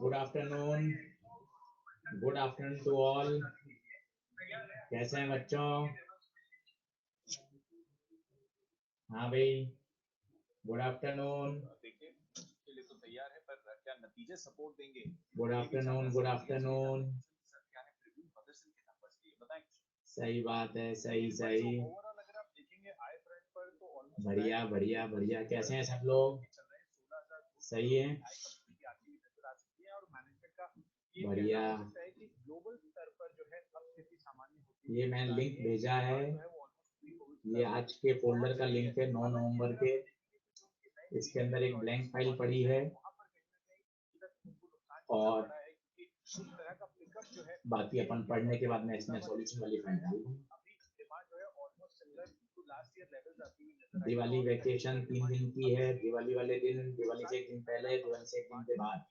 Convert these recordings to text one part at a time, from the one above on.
Good afternoon, good afternoon to all. कैसे हैं बच्चों? हाँ भाई, गुड आफ्टरनून। देखिए के लिए तो तैयार है, पर क्या नतीजे सपोर्ट देंगे? Good afternoon, good afternoon. क्या है प्रीव्यू प्रदर्शन के नंबर्स के बताएं। सही बात है, सही सही। ओवरऑल अगर आप देखेंगे आई फ्रंट पर तो ऑलमोस्ट बढ़िया बढ़िया बढ़िया। कैसे हैं सब लोग? सही है, बढ़िया। ग्लोबल स्तर पर जो है अब स्थिति सामान्य होती ये मैंने लिंक भेजा है, ये आज के फोल्डर का लिंक है 9 नवंबर के। इसके अंदर एक ब्लैंक फाइल पड़ी है और बाकी अपन पढ़ने के बाद मैं इसमें सॉल्यूशन वाली फाइल डाल दूंगा। दिवाली वैकेशन 3 दिन की है। दिवाली वाले दिन, दिवाली से एक दिन पहले, दिवाली से एक दिन के बाद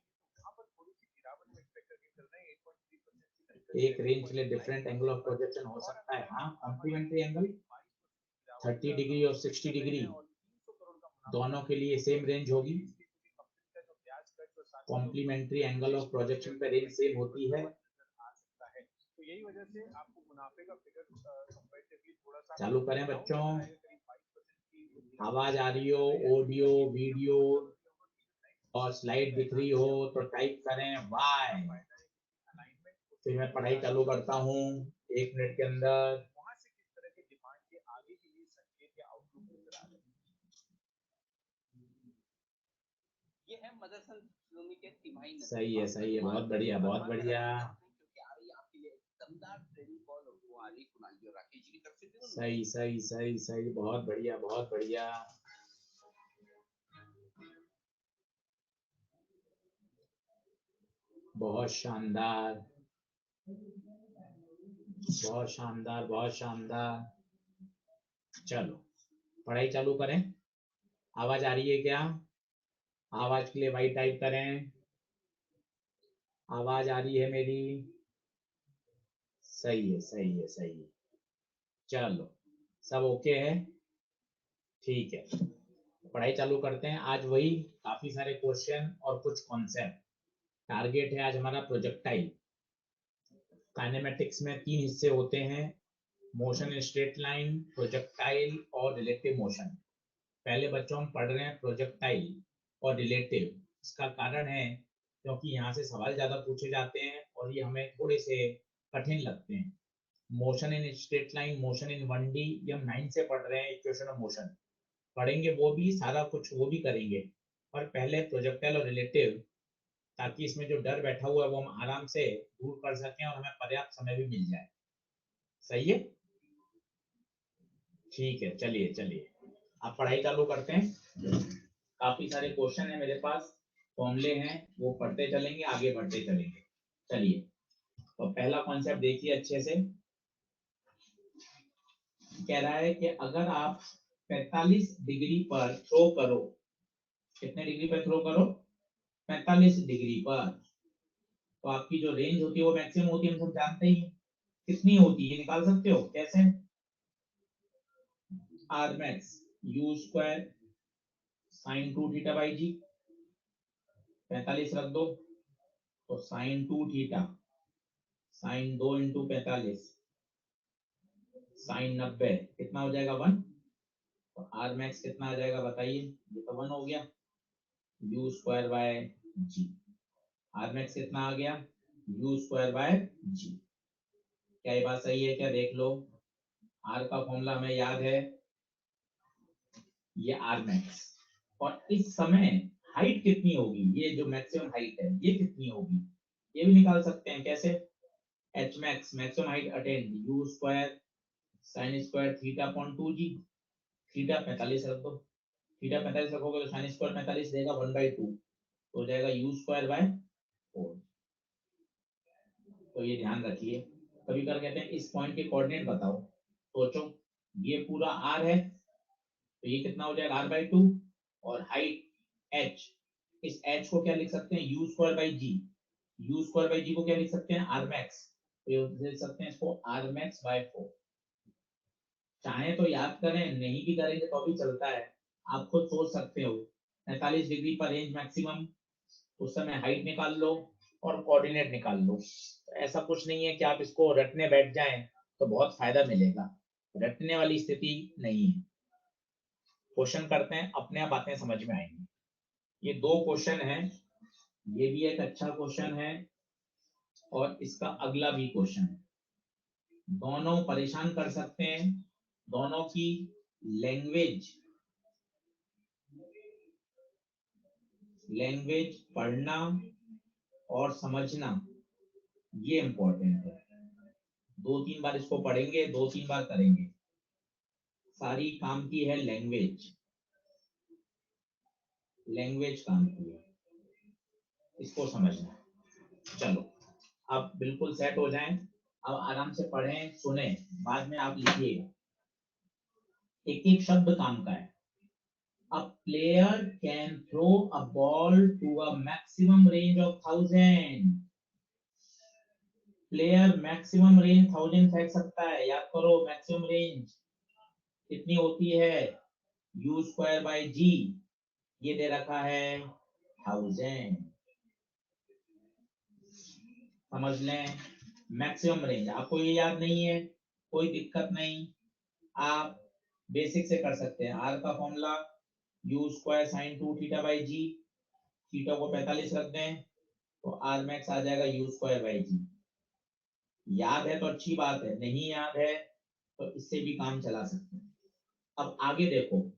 एक रेंज के लिए डिफरेंट एंगल ऑफ प्रोजेक्शन हो सकता है। हाँ, कॉम्प्लीमेंट्री एंगल 30 डिग्री और 60 डिग्री दोनों के लिए सेम रेंज होगी। कॉम्प्लीमेंट्री एंगल ऑफ प्रोजेक्शन पे रेंज सेम होती है। तो यही वजह से आपको मुनाफे का फिगर कंपैरेटिवली थोड़ा सा चालू करें बच्चों? आवाज आ रही हो, ऑडियो वीडियो और स्लाइड दिख रही हो तो टाइप करें वाई। फिर मैं पढ़ाई चालू करता हूँ 1 मिनट के अंदर। वहां से किस तरह के डिमांड के आगे के लिए संकेत या आउटलुक नजर आ रहे हैं। ये है मदरसन सुमी के तिमाही। सही है, सही है, बहुत बढ़िया, बहुत बढ़िया। क्योंकि आ रही आपके लिए दमदार ट्रेनिंग कॉल और वो आ रही कुणाली और राकेश जी की तरफ से। सही सही सही सही, बहुत बढ़िया, बहुत बढ़िया। बहुत शानदार, बहुत शानदार, बहुत शानदार। चलो पढ़ाई चालू करें। आवाज आ रही है क्या? आवाज के लिए वाई टाइप करें। आवाज आ रही है मेरी? सही है, सही है, सही है। चलो सब ओके है, ठीक है। पढ़ाई चालू करते हैं। आज वही काफी सारे क्वेश्चन और कुछ कॉन्सेप्ट। टारगेट है आज हमारा प्रोजेक्टाइल। काइनेमेटिक्स में 3 हिस्से होते हैं, motion in straight line, projectile और रिलेटिव मोशन। पहले बच्चों हम पढ़ रहे हैं प्रोजेक्टाइल और रिलेटिव। इसका कारण है क्योंकि यहाँ से सवाल ज्यादा पूछे जाते हैं और ये हमें थोड़े से कठिन लगते हैं। Motion in straight line, motion in 1D, ये हम 9 से पढ़ रहे हैं। इक्वेशन ऑफ मोशन पढ़ेंगे, वो भी सारा कुछ वो भी करेंगे, पर पहले प्रोजेक्टाइल और रिलेटिव, ताकि इसमें जो डर बैठा हुआ है वो हम आराम से दूर कर सकें और हमें पर्याप्त समय भी मिल जाए। सही है, ठीक है। चलिए चलिए आप पढ़ाई चालू करते हैं। काफी सारे क्वेश्चन है मेरे पास, फॉर्मूले हैं, वो पढ़ते चलेंगे, आगे बढ़ते चलेंगे। चलिए तो पहला कॉन्सेप्ट देखिए अच्छे से। कह रहा है कि अगर आप 45 डिग्री पर थ्रो करो, कितने डिग्री पर थ्रो करो? 45 डिग्री पर, तो आपकी जो रेंज होती है वो मैक्सिमम होती है, हम सब जानते ही हैं। कितनी होती है निकाल सकते हो कैसे? R max u square sine 2 theta by g. 45 रख दो तो sine 2 theta, sine 2 into 45 sine 90, कितना हो जाएगा 1। तो आर मैक्स कितना आ जाएगा बताइए? ये तो 1 हो गया, U square by G. R max कितना आ गया? U square by G. क्या ये बात सही है क्या? देख लो, आर का फॉर्मूला हमें याद है, ये आर मैक्स। और इस समय हाइट कितनी होगी? ये जो मैक्सिमम हाइट है ये कितनी होगी? ये भी निकाल सकते हैं। कैसे? H max, maximum height attend, you square sine square theta upon 2g। Theta 45 रख दो, थीटा 45 रखोगे तो साइन स्क्वायर 45 देगा 1/2, तो हो जाएगा यू स्क्वायर बाय 4। तो ये ध्यान रखिए, कभी कर कहते हैं इस पॉइंट के कोऑर्डिनेट बताओ। सोचो, ये पूरा r है तो ये कितना हो जाएगा r/2, और हाइट h, इस h को क्या लिख सकते हैं? u square by g. u square by g को क्या लिख सकते हैं? r max. तो ये लिख सकते हैं इसको r मैक्स बाय 4। चाहे तो याद करें, नहीं भी करेंगे तो भी चलता है, आप खुद सोच सकते हो। 45 डिग्री पर रेंज मैक्सिमम, उस समय हाइट निकाल लो, और कोऑर्डिनेट निकाल लो। तो ऐसा कुछ नहीं है कि आप इसको रटने बैठ जाएं तो बहुत फायदा मिलेगा, रटने वाली स्थिति नहीं है। क्वेश्चन करते हैं, अपने आप बातें समझ में आएंगी। ये 2 क्वेश्चन हैं, ये भी एक अच्छा क्वेश्चन है और इसका अगला भी क्वेश्चन है। दोनों परेशान कर सकते हैं, दोनों की लैंग्वेज पढ़ना और समझना ये इंपॉर्टेंट है। 2-3 बार इसको पढ़ेंगे, 2-3 बार करेंगे। सारी काम की है लैंग्वेज काम की है, इसको समझना। चलो अब बिल्कुल सेट हो जाएं, अब आराम से पढ़ें, सुने, बाद में आप लिखिएगा। एक एक शब्द काम का है। A player can throw a ball to a maximum range of 1000. Player maximum range 1000 फेंक सकता है। याद करो मैक्सिमम रेंज कितनी होती है, u स्क्वायर बाय g, ये दे रखा है 1000। समझ लें, मैक्सिमम रेंज। आपको ये याद नहीं है, कोई दिक्कत नहीं, आप बेसिक से कर सकते हैं। आर का formula u square sine 2 theta by G, theta को 45 रख दें तो आर मैक्स आ जाएगा u स्क्वायर बाई जी। याद है तो अच्छी बात है, नहीं याद है तो इससे भी काम चला सकते हैं। अब आगे देखो,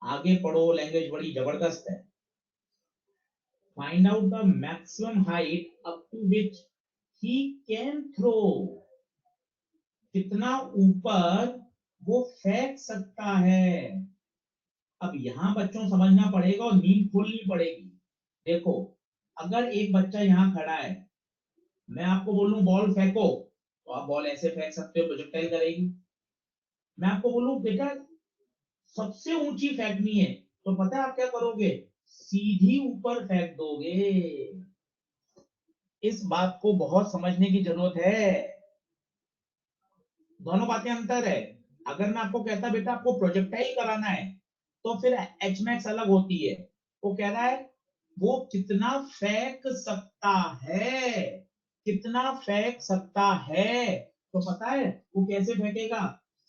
आगे पढ़ो, लैंग्वेज बड़ी जबरदस्त है। Find out the maximum height up to which he can throw. कितना ऊपर वो फेंक सकता है। अब यहां बच्चों समझना पड़ेगा और नींद खोलनी पड़ेगी। देखो, अगर एक बच्चा यहाँ खड़ा है, मैं आपको बोलूं बॉल फेंको, तो आप बॉल ऐसे फेंक सकते हो, प्रोजेक्टाइल करेगी। मैं आपको बोलूं बेटा सबसे ऊंची फेंकनी है, तो पता है आप क्या करोगे, सीधी ऊपर फेंक दोगे। इस बात को बहुत समझने की जरूरत है, दोनों बातें अंतर है। अगर मैं आपको कहता बेटा आपको प्रोजेक्टाइल कराना है तो फिर एच मैक्स अलग होती है। वो कह रहा है वो कितना फेंक सकता है, कितना फेंक सकता है, तो पता है वो कैसे फेंकेगा,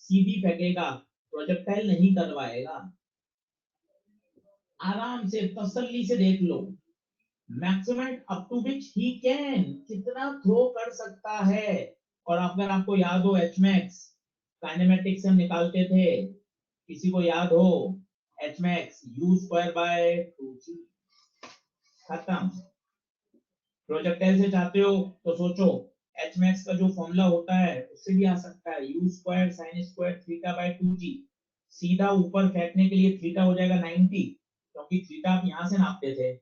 सीधी फेंकेगा, प्रोजेक्टाइल नहीं करवाएगा। आराम से तसल्ली से देख लो, maximum up to which he can, कितना थ्रो कर सकता है। और अगर आपको याद हो एच मैक्स काइनेमेटिक्स से हम निकालते थे, किसी को याद हो H max u square by 2g, खत्म। प्रोजेक्टाइल से चाहते हो तो सोचो एच मैक्स का जो फॉर्मूला होता है उससे भी आ सकता है, u square sine square theta by 2g। सीधा ऊपर फेंकने के लिए थीटा हो जाएगा 90, क्योंकि थीटा आप यहां से नापते थे,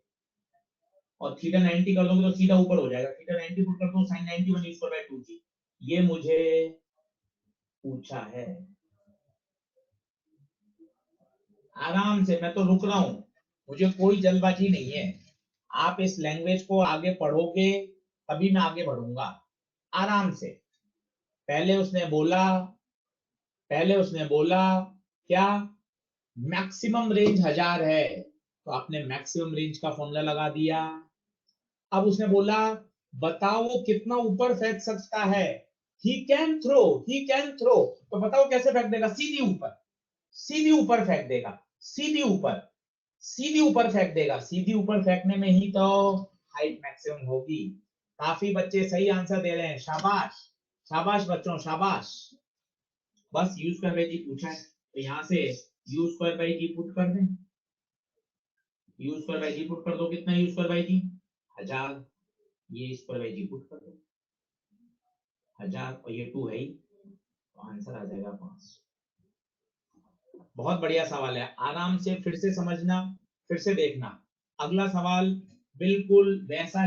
और थीटा 90 कर दोगे तो सीधा ऊपर हो जाएगा। थीटा 90 पुट कर दो, साइन 90 1 स्क्वायर बाय 2g। ये मुझे पूछा है, आराम से, मैं तो रुक रहा हूं, मुझे कोई जल्दबाजी नहीं है। आप इस लैंग्वेज को आगे पढ़ोगे तभी मैं आगे बढ़ूंगा, आराम से। पहले उसने बोला, क्या मैक्सिमम रेंज 1000 है, तो आपने मैक्सिमम रेंज का फॉर्मूला लगा दिया। अब उसने बोला बताओ वो कितना ऊपर फेंक सकता है, ही कैन थ्रो, तो बताओ कैसे फेंक देगा, सीधी ऊपर फेंक देगा, सीधी ऊपर फेंक देगा। सीधी ऊपर फेंकने में ही तो हाइट मैक्सिमम होगी। काफी बच्चे सही आंसर दे रहे हैं, शाबाश, शाबाश बच्चों, शाबाश। बस यू स्क्वायर बाई जी पूछा है तो यहाँ से U square by G put कर दें, U square by G put कर दो, कितना यू स्क्वायर बाई जी 1000, ये स्क्वायर बाई जी पुट कर दो 1000, और ये 2 है ही, तो आंसर आ जाएगा 5। बहुत बढ़िया सवाल है, आराम से फिर से समझना, फिर से देखना। अगला सवाल बिल्कुल वैसा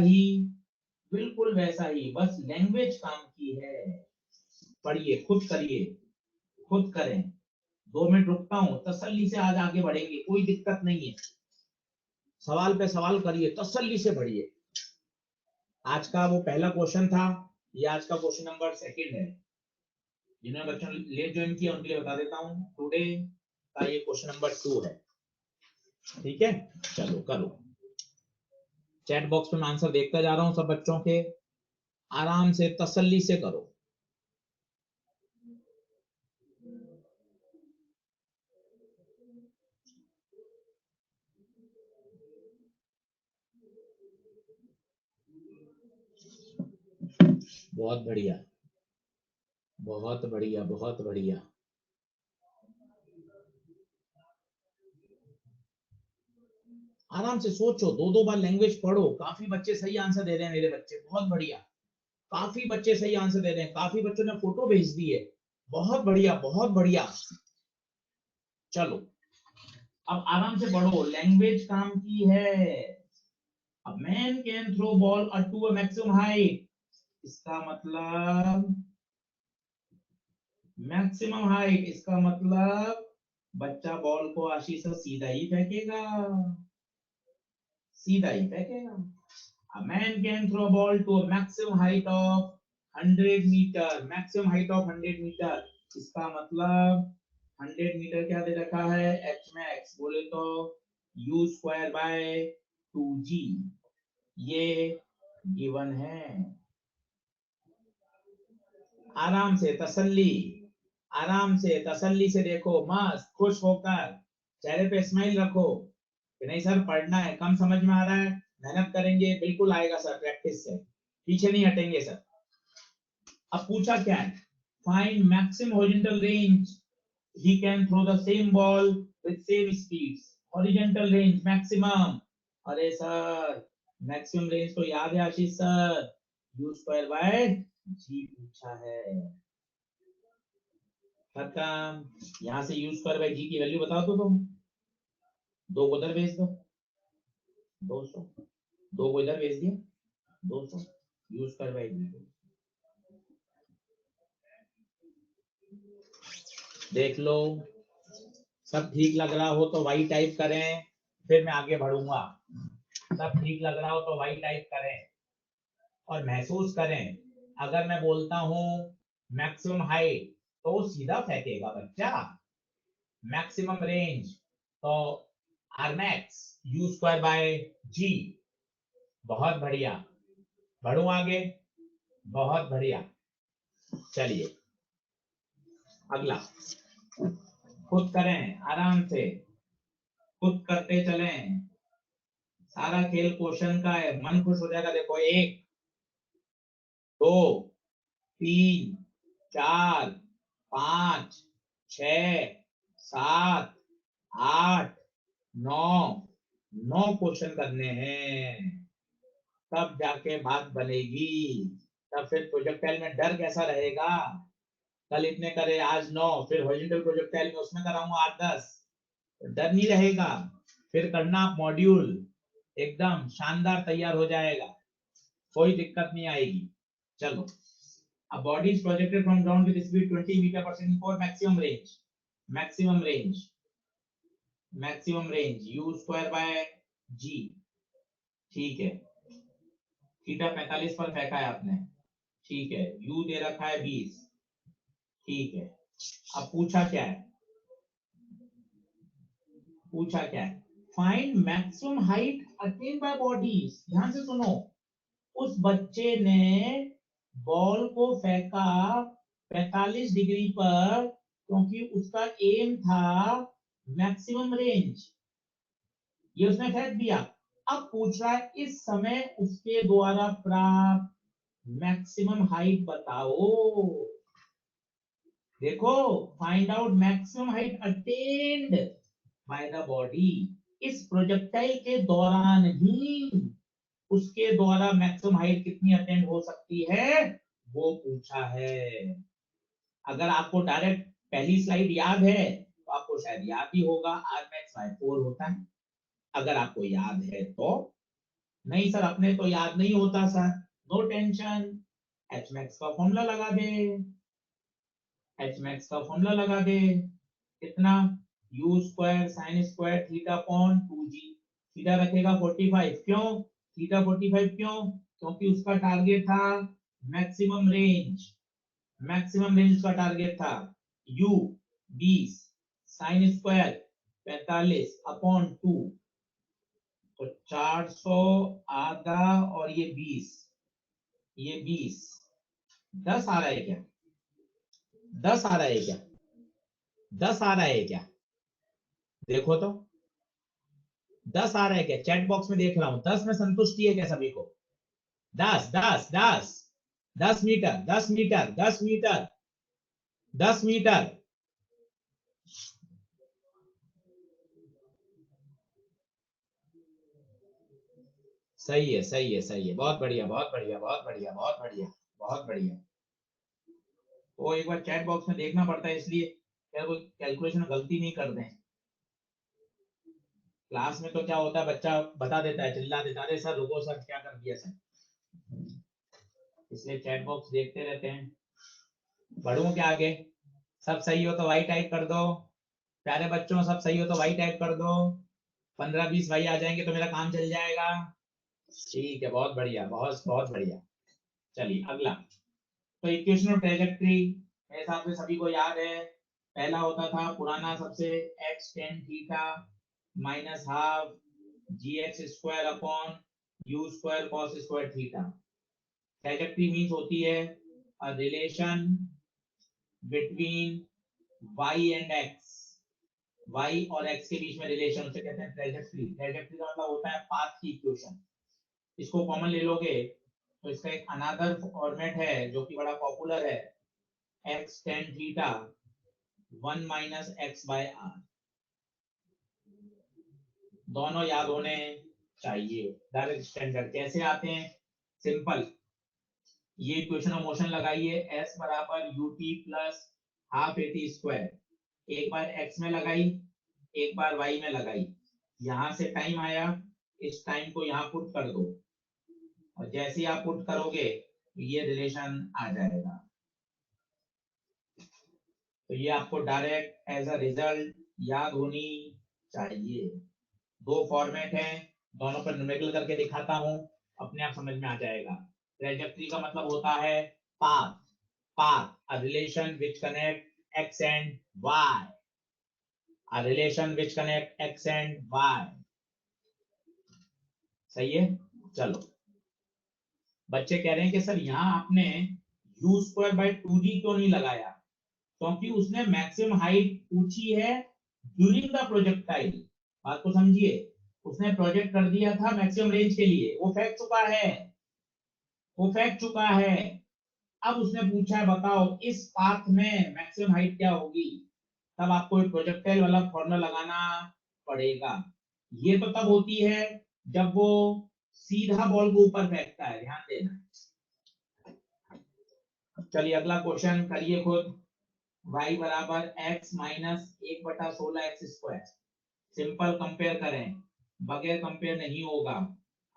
ही, बस लैंग्वेज काम की है। पढ़िए, खुद करिए, खुद करें। 2 मिनट रुकता हूं, तसल्ली से आज आगे बढ़ेंगे, कोई दिक्कत नहीं है। सवाल पे सवाल करिए, तसल्ली से पढ़िए। आज का वो पहला क्वेश्चन था, ये आज का क्वेश्चन नंबर 2 है। जिन्होंने बच्चों लेट ज्वाइन किया उनके लिए बता देता हूँ, टुडे का ये क्वेश्चन नंबर 2 है। ठीक है, चलो करो। चैट बॉक्स में मैं आंसर देखता जा रहा हूं सब बच्चों के, आराम से तसल्ली से करो। बहुत बढ़िया, बहुत बढ़िया, बहुत बढ़िया। आराम से सोचो, दो दो बार लैंग्वेज पढ़ो। काफी बच्चे सही आंसर दे रहे हैं मेरे बच्चे, बहुत बढ़िया। काफी बच्चे सही आंसर दे रहे हैं, काफी बच्चों ने फोटो भेज दी है, बहुत बढ़िया, बहुत बढ़िया। चलो अब आराम से पढ़ो, लैंग्वेज काम की है। A man can throw ball to a maximum height, इसका मतलब मैक्सिमम हाइट, इसका मतलब बच्चा बॉल को आशीष से सीधा ही फेंकेगा, सीधा ही फेंकेगा। A man can throw a ball to a maximum height of 100 meter, maximum height of 100 meter, इसका मतलब 100 मीटर क्या दे रखा है, h max, बोले तो u स्क्वायर बाय 2g, ये गिवन है। आराम से तसल्ली, आराम से तसल्ली से देखो, मस्त खुश होकर चेहरे पे स्माइल रखो कि नहीं सर पढ़ना है, कम समझ में आ रहा है, मेहनत करेंगे, बिल्कुल आएगा सर, प्रैक्टिस से पीछे नहीं हटेंगे सर। अब पूछा क्या है, find maximum horizontal range, he can throw the same ball with same speeds, horizontal range maximum। अरे सर मैक्सिमम रेंज तो याद है Ashish sir, u square by g पूछा है, खत्म। यहां से u स्क्वायर बाय g की वैल्यू बता दो तुम, दो को उधर भेज दो, 200, दो को इधर भेज दिया 200, u स्क्वायर बाय g। देख लो, सब ठीक लग रहा हो तो वाई टाइप करें, फिर मैं आगे बढ़ूंगा। सब ठीक लग रहा हो तो वाई टाइप करें और महसूस करें। अगर मैं बोलता हूं मैक्सिमम हाइट तो वो सीधा फेंकेगा बच्चा, मैक्सिमम रेंज तो r max u square by g. बहुत बढ़िया, बढ़ू आगे, बहुत बढ़िया। चलिए अगला, खुद करें आराम से, खुद करते चलें, सारा खेल क्वेश्चन का है, मन खुश हो जाएगा। देखो 1 2 3 4 5 6 7 8 9 क्वेश्चन करने हैं, तब जाके बात बनेगी। तब फिर प्रोजेक्टाइल में डर कैसा रहेगा, कल इतने करे आज 9, फिर हॉरिजॉन्टल प्रोजेक्टाइल में उसमें कराऊंगा 8-10, डर नहीं रहेगा। फिर करना आप मॉड्यूल, एकदम शानदार तैयार हो जाएगा, कोई दिक्कत नहीं आएगी। चलो, a body is projected from ground with speed 20 meter per second for maximum range, maximum range, maximum range u square by g, ठीक है। थीटा 45 पर फेंका है आपने, ठीक है, u दे रखा है 20, ठीक है। अब पूछा क्या है, पूछा क्या है, find maximum height attend bye bodies. ध्यान से सुनो, उस बच्चे ने बॉल को फेंका 45 डिग्री पर, क्योंकि उसका एम था मैक्सिमम रेंज, ये उसने फेंक दिया। अब पूछ रहा है इस समय उसके द्वारा प्राप्त मैक्सिमम हाइट बताओ। देखो, find out maximum height attend by the body, इस प्रोजेक्टाइल के दौरान ही उसके द्वारा मैक्सिमम हाइट कितनी अटेंड हो सकती है, वो पूछा है। अगर आपको डायरेक्ट पहली स्लाइड याद है तो आपको शायद याद ही होगा, आर मैक्स बाय 4 होता है, अगर आपको याद है तो। नहीं सर अपने तो याद नहीं होता sir, no tension, H max का फॉर्मूला लगा दे, एच मैक्स का फॉर्मूला लगा दे, कितना, U square sine square theta upon 2g, theta रखेगा 45, क्यों थीटा 45, क्योंकि उसका टारगेट था मैक्सिमम रेंज, मैक्सिमम रेंज का टारगेट था, u 20 साइन स्क्वायर 45 अपॉन 2, तो 400 आधा और ये 20, ये 20, 10 आ रहा है क्या? 10 आ रहा है क्या? 10 आ रहा है क्या? देखो तो 10 आ रहा है क्या? चैट बॉक्स में देख रहा हूं 10 में संतुष्टि है क्या सभी को? 10 10 10 10 मीटर 10 मीटर 10 मीटर 10 मीटर। सही है, सही है, सही है, बहुत बढ़िया, बहुत बढ़िया, बहुत बढ़िया, बहुत बढ़िया, बहुत बढ़िया। वो एक बार चैट बॉक्स में देखना पड़ता है, इसलिए क्या कोई कैलकुलेशन गलती नहीं कर दें। क्लास में तो क्या होता है, बच्चा बता देता है, चिल्ला देता है, सर रुको सर क्या कर दिया सर। इसलिए चैट बॉक्स देखते रहते हैं। बढ़ूं क्या आगे? सब सही हो तो वाई टाइप कर दो। प्यारे बच्चों सब सही हो तो वाई टाइप कर दो। 15-20 भाई आ जाएंगे तो मेरा काम चल जाएगा। ठीक है, बहुत बढ़िया, बहुत बहुत बढ़िया। चलिए अगला। तो इक्वेशन ऑफ ट्रेजेक्ट्री मेरे हिसाब से सभी को याद है। पहला होता था पुराना सबसे, x tan theta minus half gx square upon u square cos square theta. Trajectory means होती है a relation between y and x, y और x के बीच में रिलेशन, उसे कहते हैं ट्रेजेक्ट्री। ट्रेजेक्ट्री का मतलब होता है पाथ की इक्वेशन। इसको कॉमन ले लोगे तो इसका एक अनदर फॉर्मेट है जो कि बड़ा पॉपुलर है, x tan theta 1 minus X by R. दोनों याद होने चाहिए। डायरेक्ट स्टैंडर्ड कैसे आते हैं? सिंपल, ये इक्वेशन ऑफ मोशन लगाइए, s बराबर ut plus half at square. एक बार x में लगाई, एक बार y में लगाई, यहां से टाइम आया, इस टाइम को यहां पुट कर दो, और जैसे ही आप पुट करोगे ये रिलेशन आ जाएगा। तो ये आपको डायरेक्ट एज अ रिजल्ट याद होनी चाहिए। दो फॉर्मेट हैं, दोनों पर न्यूमेरिकल करके दिखाता हूं, अपने आप समझ में आ जाएगा। ट्रेजेक्ट्री का मतलब होता है path, path, a relation which connect x and y, a relation which connect x and y। सही है। चलो, बच्चे कह रहे हैं कि सर यहाँ आपने u स्क्वायर बाय 2g क्यों नहीं लगाया? क्योंकि उसने मैक्सिमम हाइट पूछी है ड्यूरिंग द प्रोजेक्टाइल। बात को समझिए, उसने प्रोजेक्ट कर दिया था मैक्सिमम रेंज के लिए, वो फेंक चुका है, वो फेंक चुका है। अब उसने पूछा है बताओ इस पाथ में मैक्सिमम हाइट क्या होगी, तब आपको एक प्रोजेक्टाइल वाला फॉर्मूला लगाना पड़ेगा। ये तो तब होती है जब वो सीधा बॉल को ऊपर फेंकता है, ध्यान देना। चलिए अगला क्वेश्चन करिए खुद। y बराबर x minus 1/16 x square. Simple compare करें, बगैर कंपेयर नहीं होगा,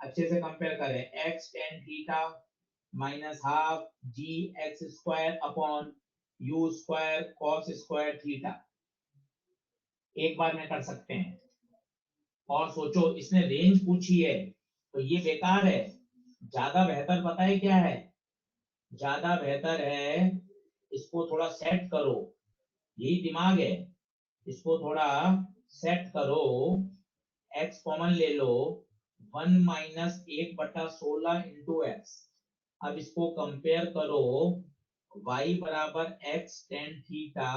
अच्छे से कंपेयर करें। x tan theta minus half G X square upon U square cos square theta. एक बार में कर सकते हैं। और सोचो, इसने रेंज पूछी है तो ये बेकार है। ज्यादा बेहतर पता है क्या है? ज्यादा बेहतर है इसको थोड़ा सेट करो, यही दिमाग है। इसको थोड़ा सेट करो, x कॉमन ले लो, 1 माइनस 1/16 इंटू एक्स। अब इसको कंपेयर करो, y बराबर x tan theta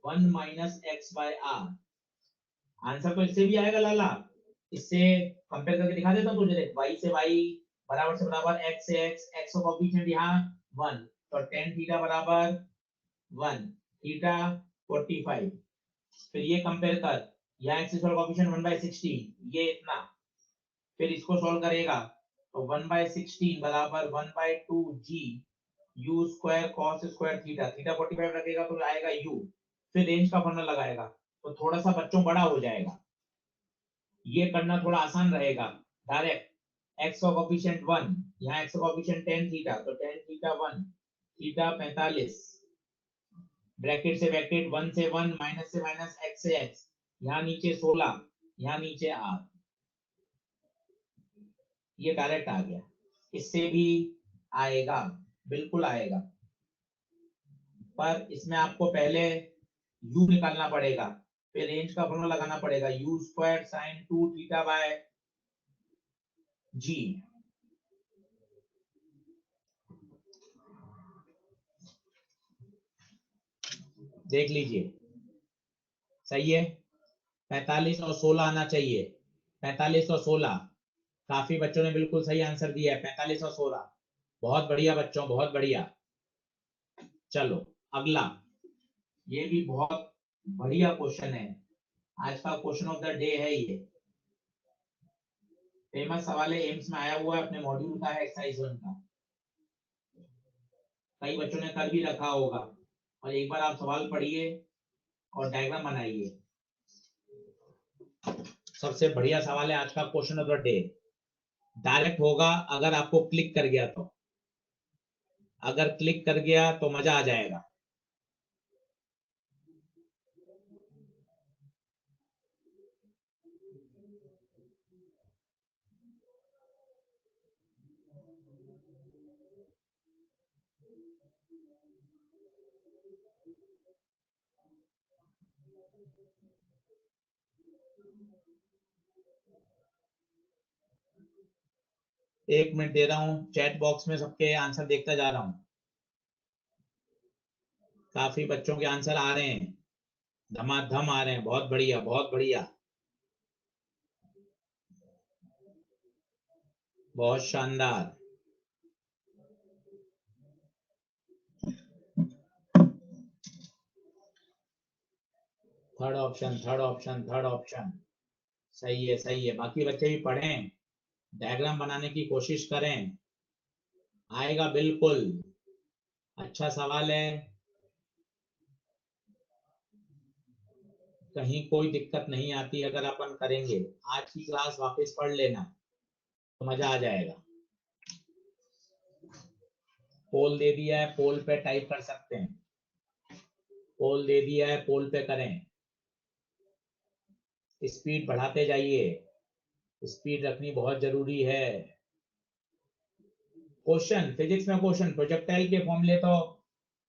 1 minus X by R. Answer तो इससे भी आएगा लाला, इससे कंपेयर करके दिखा देता हूं तुझे। देख, y से y बराबर से बराबर, x से x, x का कोएफिशिएंट यहाँ 1, तो tan थीटा बराबर 1, थीटा 45। फिर ये कंपेयर कर, यहाँ x का कोएफिशिएंट 1/16, ये इतना। फिर इसको सॉल्व करेगा तो 1/16 बराबर 1/2g u square cos square theta, theta 45 रखेगा तो आएगा u। फिर रेंज का फॉर्मूला लगाएगा तो थोड़ा सा बच्चों बड़ा हो जाएगा, ये करना थोड़ा आसान रहेगा। डायरेक्ट x का कोएफिशिएंट 1, यहाँ x का कोएफिशिएंट tan थीटा, तो tan थीटा 1, थीटा 45, ब्रैकेट से ब्रैकेट, 1 से 1, माइनस से माइनस, x से x, यहाँ नीचे 16, यहाँ नीचे r, ये डायरेक्ट आ गया। इससे भी आएगा, बिल्कुल आएगा, पर इसमें आपको पहले u निकालना पड़ेगा, फिर रेंज का फॉर्मूला लगाना पड़ेगा, u square sin 2 theta by g, देख लीजिए, सही है। 45 और 16 आना चाहिए। 45 और 16, काफी बच्चों ने बिल्कुल सही आंसर दिया है, 45 और 16। बहुत बढ़िया बच्चों, बहुत बढ़िया। चलो अगला, ये भी बहुत बढ़िया क्वेश्चन है, आज का क्वेश्चन ऑफ द डे है। ये फेमस सवाल है, एम्स में आया हुआ है, अपने मॉड्यूल का है, एक्सरसाइज 1 का। कई बच्चों ने कर भी रखा होगा, और एक बार आप सवाल पढ़िए और डायग्राम बनाइए। सबसे बढ़िया सवाल है आज का question of the day. Direct होगा अगर आपको क्लिक कर गया तो, अगर क्लिक कर गया तो मजा आ जाएगा। एक मिनट दे रहा हूँ, चैट बॉक्स में सबके आंसर देखता जा रहा हूँ। काफी बच्चों के आंसर आ रहे हैं, धमाधम आ रहे हैं, बहुत बढ़िया, बहुत बढ़िया, बहुत शानदार। Third option, third option, third option, सही है, सही है। बाकी बच्चे भी पढ़ें, डायग्राम बनाने की कोशिश करें, आएगा बिल्कुल। अच्छा सवाल है, कहीं कोई दिक्कत नहीं आती अगर अपन करेंगे। आज की क्लास वापस पढ़ लेना तो मजा आ जाएगा। पोल दे दिया है, पोल पे टाइप कर सकते हैं, पोल दे दिया है, पोल पे करें। स्पीड बढ़ाते जाइए, स्पीड रखनी बहुत जरूरी है। क्वेश्चन, फिजिक्स में क्वेश्चन, प्रोजेक्टाइल के फॉर्मूले तो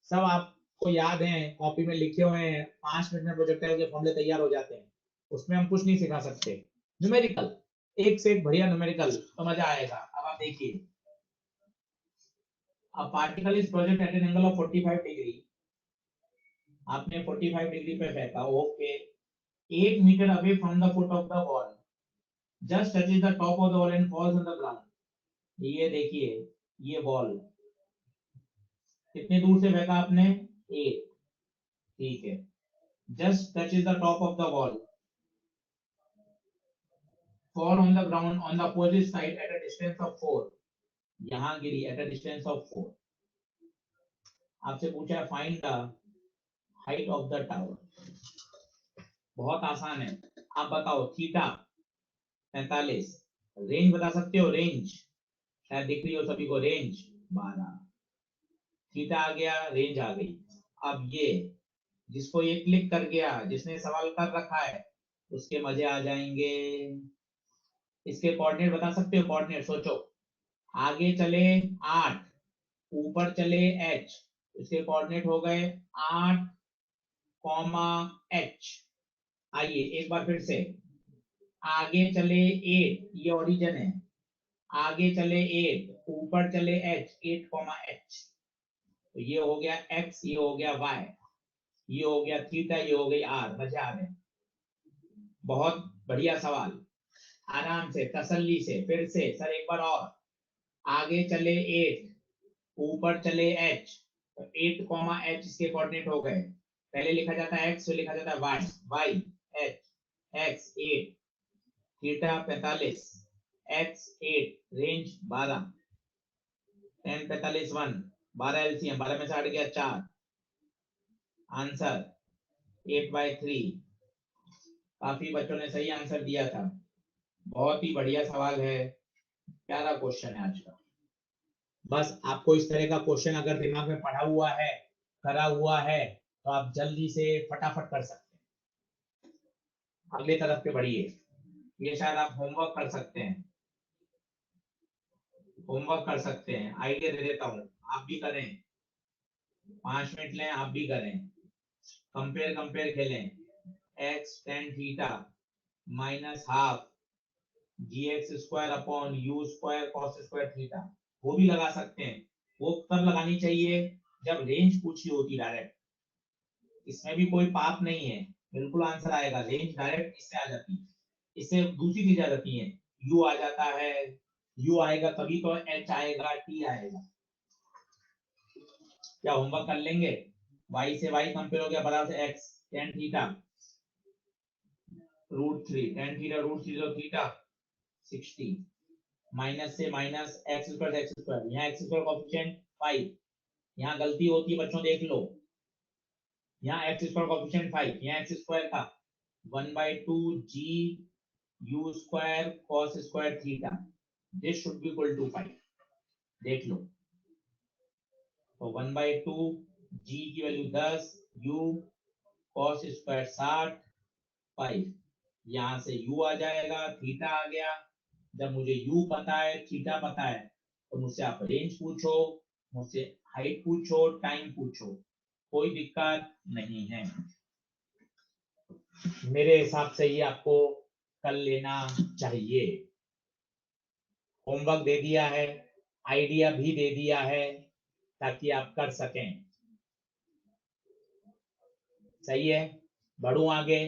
सब आपको याद हैं, कॉपी में लिखे हुए हैं। 5 मिनट में प्रोजेक्टाइल के फॉर्मूले तैयार हो जाते हैं, उसमें हम कुछ नहीं सिखा सकते। न्यूमेरिकल, एक से एक बढ़िया न्यूमेरिकल, तो मजा आएगा। अब आप देखिए, अब particle is project at an angle of 45 degree. आपने 45 डिग्री पे फेंका, okay. 8 metre away from the foot of the wall, just touches the top of the wall and falls on the ground. ये देखिए, ये वॉल कितनी दूर से फेंका आपने? 8, ठीक है। Just touches the top of the wall, fall on the ground on the opposite side at a distance of 4। यहां गिरी at a distance of 4। आपसे पूछा है find the height of the tower. बहुत आसान है, आप बताओ। थीटा 45, रेंज बता सकते हो? रेंज शायद दिख रही हो सभी को, रेंज 12। थीटा आ गया, रेंज आ गई। अब ये जिसको ये क्लिक कर गया, जिसने सवाल कर रखा है, उसके मजे आ जाएंगे। इसके कोऑर्डिनेट बता सकते हो? कोऑर्डिनेट सोचो। आगे चले 8, ऊपर चले h, इसके कोऑर्डिनेट हो गए 8, h। आइए एक बार फिर से, आगे चले 8, ये ओरिजिन है। आगे चले 8, ऊपर चले h, 8, h। तो ये हो गया x, ये हो गया y, ये हो गया थीटा, ये हो गई r। मजा आ रहे? बहुत बढ़िया सवाल, आराम से, तसल्ली से। फिर से सर एक बार और, आगे चले 8, ऊपर चले h, तो 8, h इसके कोऑर्डिनेट हो गए। पहले लिखा जाता है x, फिर लिखा जाता है y, y h, x 8, theta 45, x 8, range 12, 10 45 1, 12 LCM, 12 में से हट गया 4, आंसर 8/3। काफी बच्चों ने सही आंसर दिया था, बहुत ही बढ़िया सवाल है, प्यारा क्वेश्चन है आज का। बस आपको इस तरह का क्वेश्चन अगर दिमाग में पढ़ा हुआ है, करा हुआ है, तो आप जल्दी से फटाफट कर सकते हैं। अगले तरफ पे बढ़िए, ये शायद आप होमवर्क कर सकते हैं, होमवर्क कर सकते हैं। आइडिया दे देता हूँ, आप भी करें, 5 मिनट लें, आप भी करें। कंपेयर कंपेयर खेलें, x tan theta minus half gx² upon u² cos² theta, वो भी लगा सकते हैं। वो तब लगानी चाहिए जब रेंज पूछी होती डायरेक्ट। इसमें भी कोई पाप नहीं है, बिल्कुल आंसर आएगा। रेंज डायरेक्ट इससे आ जाती है, इससे दूसरी चीज आ जाती है। u आ जाता है, u आएगा तभी तो h आएगा, t आएगा। क्या होमवर्क कर लेंगे? y से y कंपेयर हो गया बराबर से x tan theta √3 tan theta √3 theta 60 minus से माइनस x², यहाँ x² कोएफिशिएंट 5, यहाँ गलती होती है बच्चों, देख लो। यहाँ x² कोएफिशिएंट 5, यहाँ x² था 1/2 g u² cos² theta, this should be equal to 5। देख लो, तो 1/2 g की वैल्यू 10, u cos² 60, 5, यहाँ से u आ जाएगा, थीटा आ गया। जब मुझे u पता है, थीटा पता है, तो मुझसे आप रेंज पूछो, मुझसे हाइट पूछो, टाइम पूछो, कोई दिक्कत नहीं है। मेरे हिसाब से ये आपको कर लेना चाहिए। होमवर्क दे दिया है, आइडिया भी दे दिया है, ताकि आप कर सकें। सही है, बढ़ू आगे।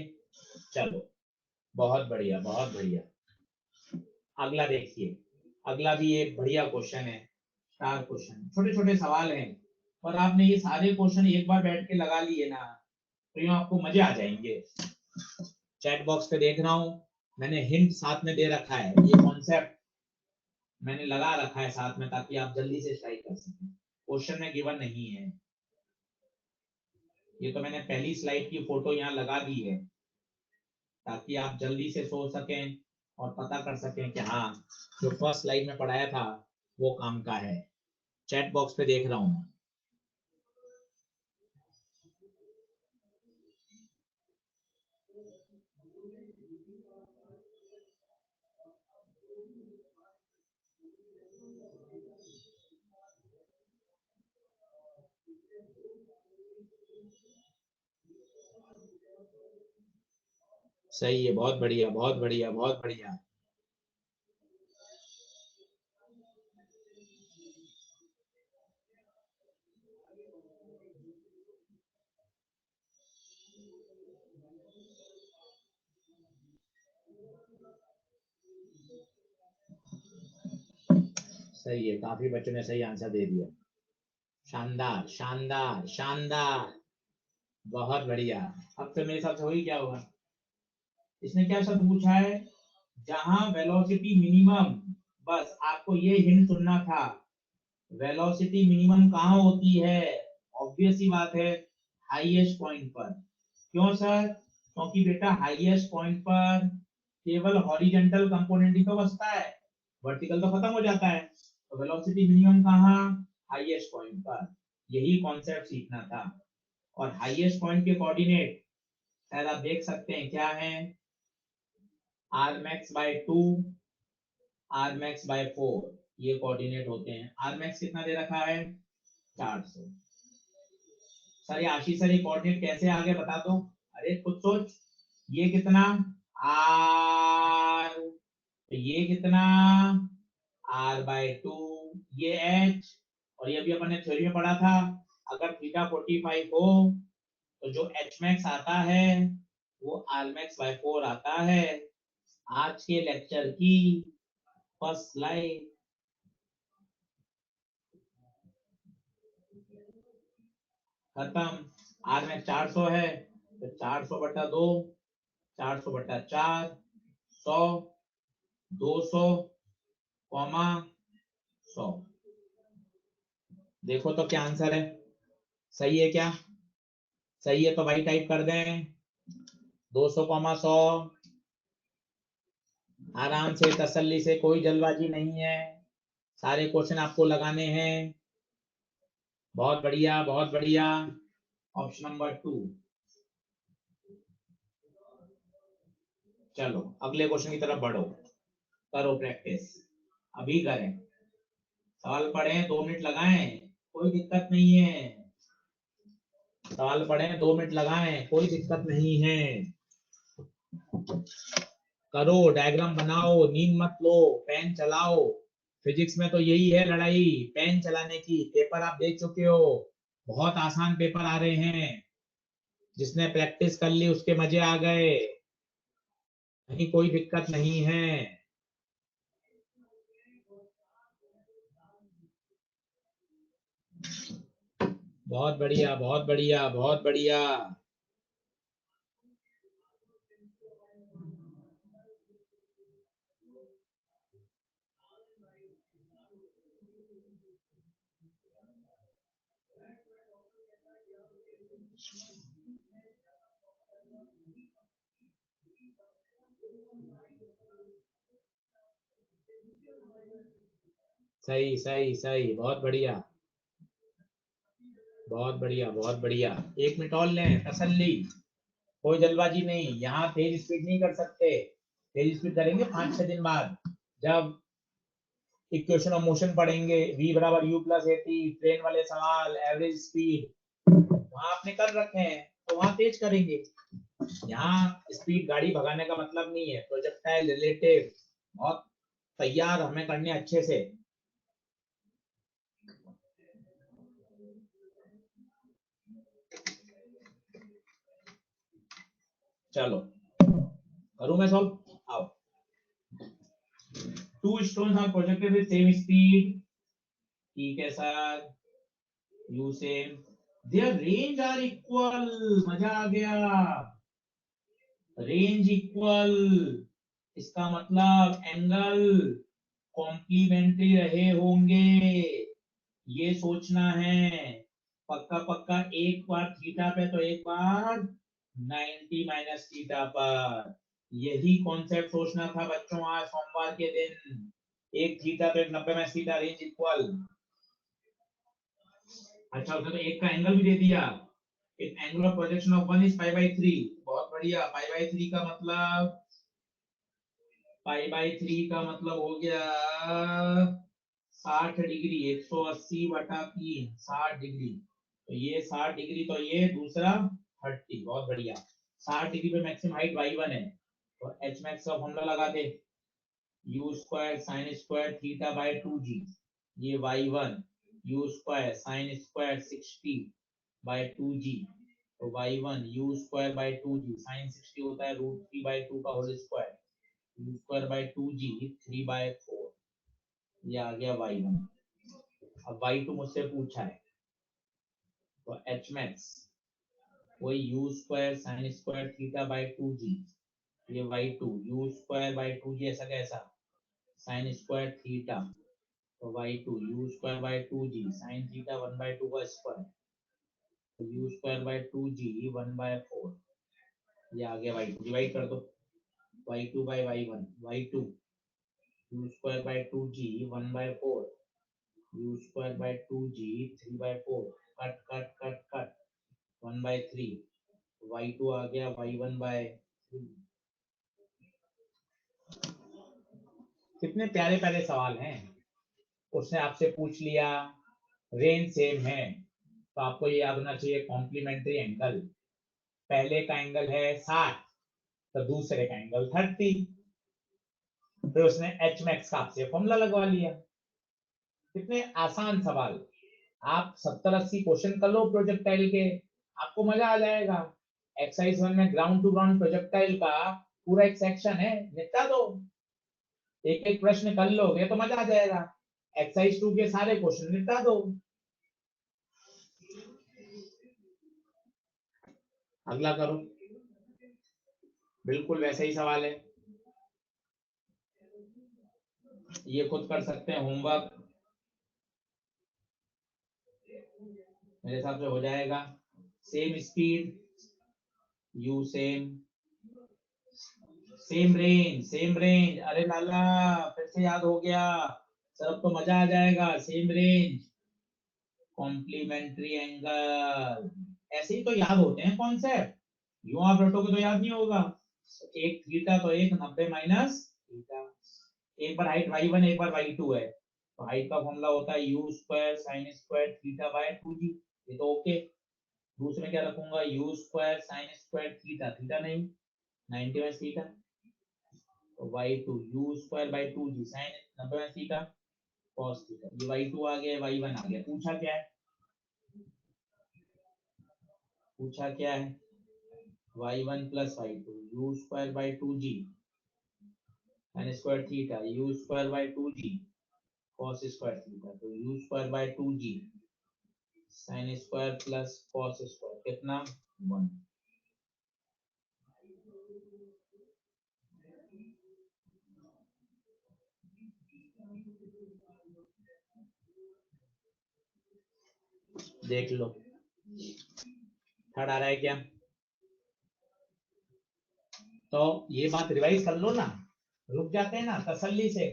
चलो, बहुत बढ़िया, बहुत बढ़िया। अगला देखिए, अगला भी एक बढ़िया क्वेश्चन है, स्टार क्वेश्चन। छोटे छोटे सवाल हैं, और आपने ये सारे क्वेश्चन एक बार बैठ के लगा लिए ना, तो यूं आपको मजे आ जाएंगे। चैट बॉक्स पे देख रहा हूं, मैंने हिंट साथ में दे रखा है, ये कॉन्सेप्ट मैंने लगा रखा है साथ में, ताकि आप जल्दी से स्ट्राइक कर सकें। क्वेश्चन में गिवन नहीं है, ये तो मैंने पहली स्लाइड की फोटो यहाँ लगा दी है, ताकि आप जल्दी से सोच सकें और पता कर सकें कि हाँ, जो फर्स्ट स्लाइड में पढ़ाया था वो काम का है। चैट बॉक्स पे देख रहा हूं। सही है, बहुत बढ़िया, बहुत बढ़िया, बहुत बढ़िया। सही है, काफी बच्चों ने सही आंसर दे दिया। शानदार, शानदार, शानदार, बहुत बढ़िया। अब तो मेरे साथ वही क्या होगा, इसने क्या शब्द पूछा है, जहां वेलोसिटी मिनिमम, बस आपको ये हिंट सुनना था, वेलोसिटी मिनिमम कहाँ होती है? ऑब्वियस ही बात है, हाईएस्ट पॉइंट पर। क्यों सर? क्योंकि बेटा हाईएस्ट पॉइंट पर केवल हॉरिजॉन्टल कंपोनेंट ही तो बचता है, वर्टिकल तो खत्म हो जाता है। तो वेलोसिटी मिनिमम कहाँ? हाईएस्ट पॉइंट पर। यही कॉन्सेप्ट सीखना था। और हाईएस्ट पॉइंट के कोऑर्डिनेट शायद आप देख सकते हैं क्या है, r_max/2, r_max/4, ये कोऑर्डिनेट होते हैं। r_max कितना दे रखा है? 400। सर ये आशीष सर, ये कोऑर्डिनेट कैसे आ गए बता दो। अरे खुद सोच, ये कितना r, ये कितना r/2, ये h, और ये भी अपन ने थ्योरी में पढ़ा था, अगर थीटा 45 हो तो जो hmax आता है वो r_max/4 आता है। आज के लेक्चर की फर्स्ट स्लाइड। खत्म। r_max 400 है, तो 400/2, 400/4, 100, 200, 100। देखो तो क्या आंसर है, सही है क्या? सही है तो भाई टाइप कर दें 200, 100। आराम से, तसल्ली से, कोई जल्दबाजी नहीं है, सारे क्वेश्चन आपको लगाने हैं। बहुत बढ़िया, बहुत बढ़िया। Option number 2। चलो अगले क्वेश्चन की तरफ बढ़ो, करो प्रैक्टिस, अभी करें। सवाल पढ़ें, 2 मिनट लगाएं, कोई दिक्कत नहीं है। सवाल पढ़ें, 2 मिनट लगाएं, कोई दिक्कत नहीं है। करो, डायग्राम बनाओ, नींद मत लो, पेन चलाओ। फिजिक्स में तो यही है लड़ाई, पेन चलाने की। पेपर आप देख चुके हो, बहुत आसान पेपर आ रहे हैं। जिसने प्रैक्टिस कर ली उसके मजे आ गए, कहीं कोई दिक्कत नहीं है। बहुत बढ़िया, बहुत बढ़िया, बहुत बढ़िया। सही सही सही, बहुत बढ़िया, बहुत बढ़िया, बहुत बढ़िया। 1 मिनट और लें, तसल्ली, कोई जल्दबाजी नहीं। यहाँ तेज स्पीड नहीं कर सकते, तेज स्पीड करेंगे 5-6 दिन बाद, जब इक्वेशन ऑफ मोशन पढ़ेंगे, v बराबर u प्लस एटी, ट्रेन वाले सवाल, एवरेज स्पीड वहां आपने कर रखे हैं, तो वहां तेज करेंगे। यहाँ स्पीड गाड़ी भगाने का मतलब नहीं है। प्रोजेक्टाइल, रिलेटिव बहुत तैयार हमें करने अच्छे से। चलो करूं मैं सॉल्व, आओ। 2 stones are projected with same speed, e के साथ u same, their range are equal। मजा आ गया, रेंज इक्वल, इसका मतलब एंगल कॉम्प्लीमेंट्री रहे होंगे, ये सोचना है। पक्का पक्का, एक बार थीटा पे तो एक बार 90 माइनस थीटा पर। यही कॉन्सेप्ट सोचना था बच्चों आज सोमवार के दिन। एक थीटा तो एक 90 माइनस थीटा, रेंज इक्वल। अच्छा, उसने तो एक का एंगल भी दे दिया। एक angle of projection of 1 is π/3। बहुत बढ़िया, π/3 का मतलब, π/3 का मतलब हो गया 60 डिग्री, 180 बटा 3, 60 डिग्री। तो ये 60 डिग्री, तो ये दूसरा 30। बहुत बढ़िया। 60 डिग्री पे मैक्सिमम हाइट y1 है, तो एच मैक्स का फॉर्मूला लगा दे, u square sine square theta by 2g। ये y1 u square sine square 60 by 2g, तो y1 u square by 2g, sign 60 होता है √3/2 का whole square, u square by 2g 3/4। ये आ गया y1। अब y2 मुझसे पूछा है, तो h मैक्स वही u square sine square theta by 2g, ये y2 u square by 2g, ऐसा कैसा, साइन स्क्वायर थीटा, तो y2 u square by 2g sine theta 1/2 का स्क्वायर, तो u स्क्वायर बाय 2g 1/4। ये आ गया y2, डिवाइड कर दो, y2 by y1, y2 u square by 2g 1/4, u square by 2g 3/4, cut cut cut cut, 1/3, y2 आ गया y1/3। कितने प्यारे प्यारे सवाल हैं। उसने आपसे पूछ लिया, रेंज सेम है, तो आपको ये याद होना चाहिए कॉम्प्लीमेंट्री एंगल। पहले का एंगल है 60, तो दूसरे का एंगल 30। फिर उसने एच मैक्स का आपसे फॉर्मूला लगवा लिया। कितने आसान सवाल। आप 70-80 क्वेश्चन कर लो प्रोजेक्टाइल के, आपको मजा आ जाएगा। एक्सरसाइज 1 में ग्राउंड टू ग्राउंड प्रोजेक्टाइल का पूरा एक सेक्शन है, निपटा दो। एक एक प्रश्न कर लोगे तो मजा आ जाएगा। एक्सरसाइज 2 के सारे क्वेश्चन निपटा दो। अगला करो, बिल्कुल वैसे ही सवाल है, ये खुद कर सकते हैं होमवर्क, मेरे हिसाब से हो जाएगा। Same speed, you same, same range, same range. अरे लाला, फिर से याद हो गया सर, अब तो मजा आ जाएगा। सेम रेंज, कॉम्प्लीमेंट्री एंगल, ऐसे ही तो याद होते हैं कॉन्सेप्ट, यूं आप रटोगे तो याद नहीं होगा। एक थीटा तो एक 90 माइनस थीटा। एक बार हाइट y1, एक बार y2 है, तो हाइट का फॉर्मूला होता है u square sine square theta by 2g। ये तो ओके। दूसरे क्या रखूंगा, u square sine square theta, theta नहीं 90 minus theta. y2 u square by 2g sine 90 theta cos theta. ये y2 आ गया, y1 आ गया। पूछा क्या है? पूछा क्या है? y1 plus y2 u square by 2g sign square theta u square by 2g cos square theta. तो u square by 2g sine square plus cos square कितना 1। देख लो थर्ड आ रहा है क्या? तो ये बात रिवाइज कर लो ना, रुक जाते हैं ना तसल्ली से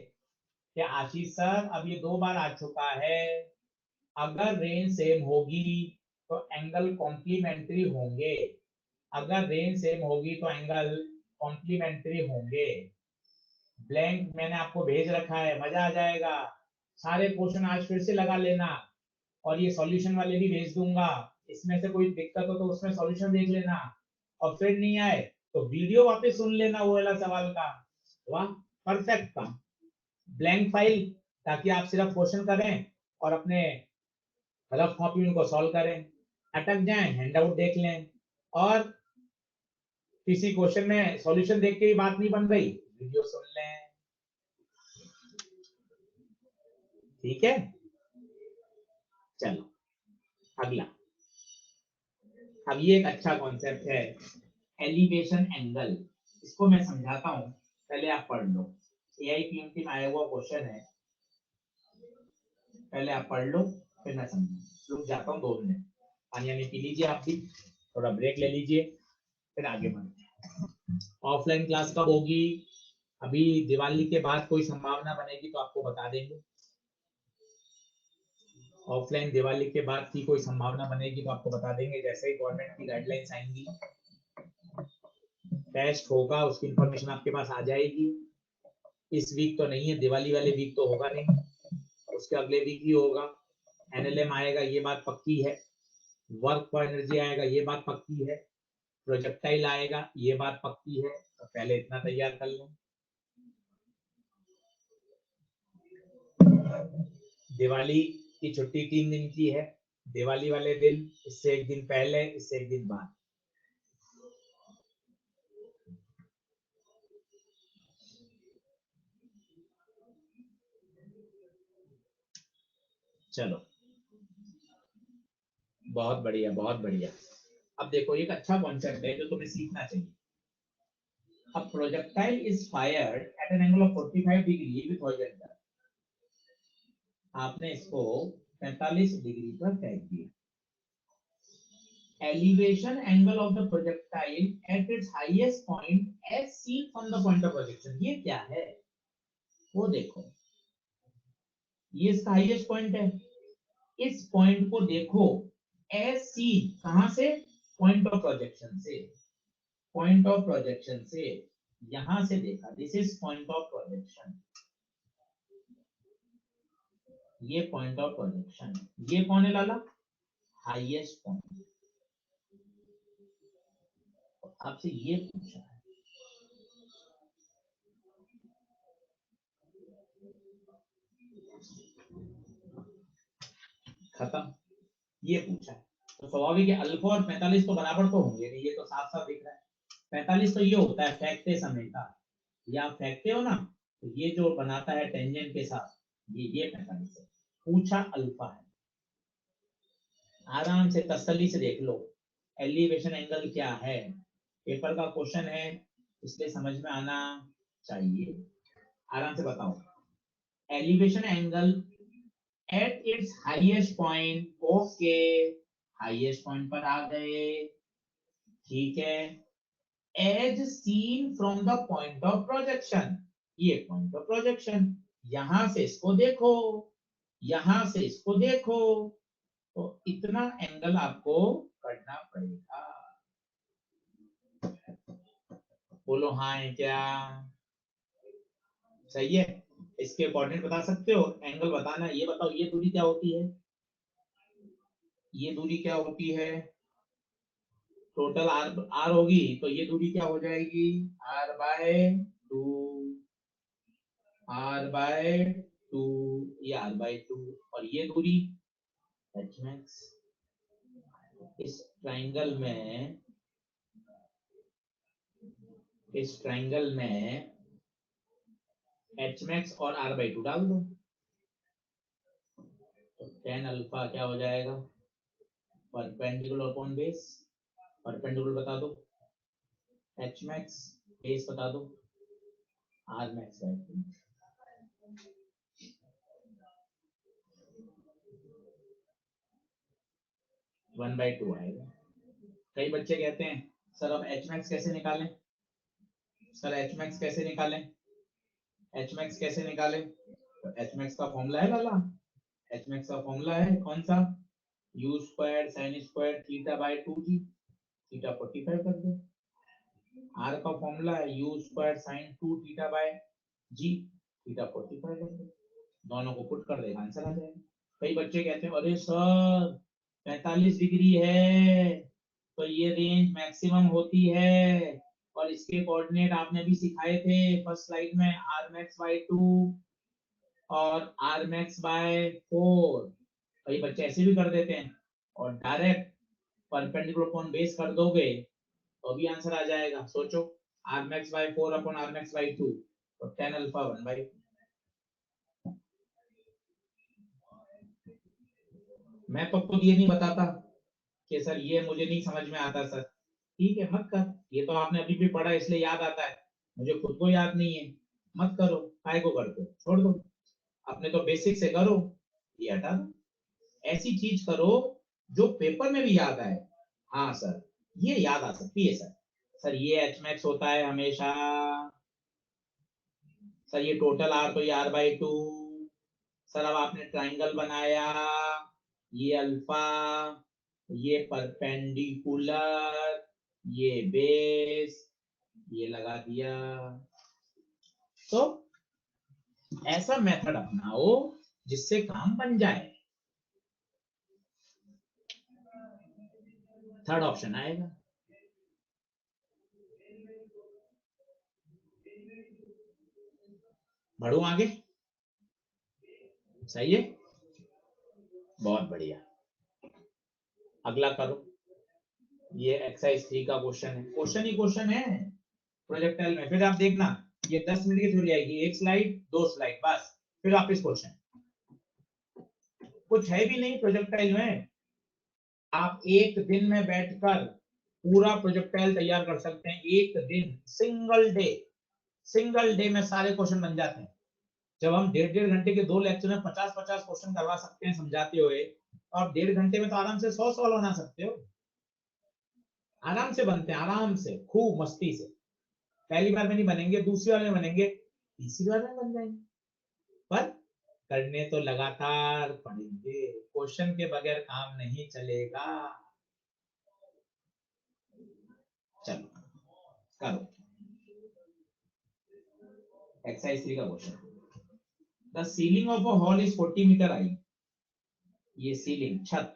कि आशीष सर अब ये 2 बार आ चुका है, अगर रेंज सेम होगी तो एंगल कॉम्प्लीमेंट्री होंगे, अगर रेंज सेम होगी तो एंगल कॉम्प्लीमेंट्री होंगे। ब्लैंक मैंने आपको भेज रखा है, मजा आ जाएगा। सारे क्वेश्चन आज फिर से लगा लेना, और ये सॉल्यूशन वाले भी भेज दूंगा, इसमें से कोई दिक्कत हो तो उसमें सॉल्यूशन देख लेना, और फिर नहीं आए तो वीडियो वापस सुन लेना वो वाला सवाल का। वाह परफेक्ट काम। ब्लैंक फाइल ताकि आप सिर्फ क्वेश्चन करें और अपने रफ कॉपी उनको सॉल्व करें, अटक जाएं हैंडआउट देख लें, और किसी क्वेश्चन में सॉल्यूशन देख के ही बात नहीं बन रही वीडियो सुन लें। ठीक है, चलो अगला। अब ये एक अच्छा कॉन्सेप्ट है एलिवेशन एंगल, इसको मैं समझाता हूं, पहले आप पढ़ लो। AIPMT में आया हुआ क्वेश्चन है, पहले आप पढ़ लो फिर मैं समझाऊं। रुक जाता हूँ 2 मिनट, पानी आने पी लीजिए, आप भी थोड़ा ब्रेक ले लीजिए, फिर आगे बढ़ते हैं। ऑफलाइन क्लास कब होगी? अभी दिवाली के बाद कोई संभावना बनेगी तो आपको बता देंगे। ऑफलाइन दिवाली के बाद की कोई संभावना बनेगी तो आपको बता देंगे, जैसे ही गवर्नमेंट की गाइडलाइंस आएंगी, टेस्ट होगा, उसकी इंफॉर्मेशन आपके पास आ जाएगी। इस वीक तो नहीं है, दिवाली वाले वीक तो होगा नहीं, उसके अगले वीक ही होगा। NLM आएगा ये बात पक्की है, वर्क फॉर एनर्जी आएगा ये बात पक्की है, प्रोजेक्टाइल आएगा ये बात पक्की है, तो पहले इतना तैयार कर लो। दिवाली की छुट्टी 3 दिन की है, दिवाली वाले दिन, इससे 1 दिन पहले, इससे 1 दिन बाद। चलो बहुत बढ़िया बहुत बढ़िया। अब देखो एक अच्छा कॉन्सेप्ट है जो तुम्हें सीखना चाहिए। अब projectile is fired eight an angle of 45 degree with horizontal, आपने इसको 45 डिग्री पर फेंक दिया। Elevation angle of the projectile at its highest point as seen from the point of projection, ये क्या है वो देखो, ये इसका हाईएस्ट पॉइंट है, इस पॉइंट को देखो as seen, कहां से? पॉइंट ऑफ प्रोजेक्शन से, पॉइंट ऑफ प्रोजेक्शन से, यहां से देखा, this is point of projection, ये पॉइंट ऑफ प्रोजेक्शन, ये कौन है लाला? Highest point. आपसे ये पूछा है, खत्म, ये पूछा है। तो स्वाभाविक है अल्फा और 45 तो बराबर तो होंगे नहीं, ये तो साफ साफ दिख रहा है। 45 तो ये होता है फेंकते समय का, ये आप फेंकते हो ना, तो ये जो बनाता है टेंजेंट के साथ, ये 45 है। पूछा अल्फा है, आराम से तसल्ली से देख लो एलिवेशन एंगल क्या है, पेपर का क्वेश्चन है इसलिए समझ में आना चाहिए। आराम से बताओ, elevation angle at its highest point, okay highest point पर आ गए, ठीक है। As seen from the point of projection, ये पॉइंट ऑफ प्रोजेक्शन, यहां से इसको देखो, यहां से इसको देखो, तो इतना एंगल आपको करना पड़ेगा। बोलो हाँ है क्या? सही है। इसके कोऑर्डिनेट बता सकते हो, एंगल बताना। ये बताओ ये दूरी क्या होती है, ये दूरी क्या होती है? टोटल आर होगी तो ये दूरी क्या हो जाएगी? R/2 2 r/2, ये r/2 और ये दूरी h max। इस ट्राइंगल में h max और r/2 डाल दो, तो tan अल्फा क्या हो जाएगा, परपेंडिकुलर अपॉन बेस। परपेंडिकुलर बता दो, h max, बेस बता दो, r max by 2। One by two आएगा। कई बच्चे कहते हैं सर अब एच मैक्स कैसे निकालें, सर एच मैक्स कैसे निकालें, एच मैक्स कैसे निकालें। तो एच मैक्स का फॉर्मूला है लाला, एच मैक्स का फॉर्मूला है कौन सा, u square sine square theta by 2g, theta 45 कर दो। आर का फॉर्मूला है u square sine 2 theta by g, theta 45 कर दो। दोनों को पुट कर देगा, आंसर आ जाएगा। कई बच्चे कहते हैं अरे सर 45 डिग्री है तो ये रेंज मैक्सिमम होती है, और इसके कोऑर्डिनेट आपने भी सिखाए थे फर्स्ट स्लाइड में, r max by 2 और r max by 4। कई बच्चे ऐसे भी कर देते हैं और डायरेक्ट परपेंडिकुलर अपॉन बेस कर दोगे तो भी आंसर आ जाएगा। सोचो r max by 4 upon r max by 2, तो tan अल्फा 1/2। मैं तो खुद ये नहीं बताता कि सर ये मुझे नहीं समझ में आता सर, ठीक है मत कर, ये तो आपने अभी भी पढ़ा इसलिए याद आता है, मुझे खुद को याद नहीं है, मत करो, काय को करते हो, छोड़ दो, अपने तो बेसिक से करो, ये हटा दो। ऐसी चीज करो जो पेपर में भी याद आए, हाँ सर ये याद आ सकती है सर, सर ये एच मैक्स होता है हमेशा, सर ये टोटल आर तो ये r/2, सर अब आपने ट्राइंगल बनाया, ये अल्फा, ये परपेंडिकुलर, ये बेस, ये लगा दिया। तो ऐसा मेथड अपनाओ जिससे काम बन जाए। थर्ड ऑप्शन आएगा। बढ़ू आगे, सही है, बहुत बढ़िया। अगला करो, ये एक्सरसाइज 3 का क्वेश्चन है, क्वेश्चन ही क्वेश्चन है प्रोजेक्टाइल में। फिर आप देखना ये 10 मिनट की थ्योरी आएगी, एक स्लाइड 2 स्लाइड बस, फिर वापस क्वेश्चन। कुछ है भी नहीं प्रोजेक्टाइल में, आप एक दिन में बैठकर पूरा प्रोजेक्टाइल तैयार कर सकते हैं, एक दिन, सिंगल डे में सारे क्वेश्चन बन जाते हैं। जब हम 1.5 घंटे के 2 लेक्चर में 50-50 क्वेश्चन करवा सकते हैं समझाते हुए, तो आप 1.5 घंटे में तो आराम से 100 सवाल बना सकते हो, आराम से बनते हैं, आराम से खूब मस्ती से। पहली बार में नहीं बनेंगे, दूसरी बार में बनेंगे, तीसरी बार में बन जाएंगे, पर करने तो लगातार पड़ेंगे, क्वेश्चन के बगैर काम नहीं चलेगा। चलो करो एक्सरसाइज 3 का question. The ceiling of a hall is 40 metre high, ये सीलिंग छत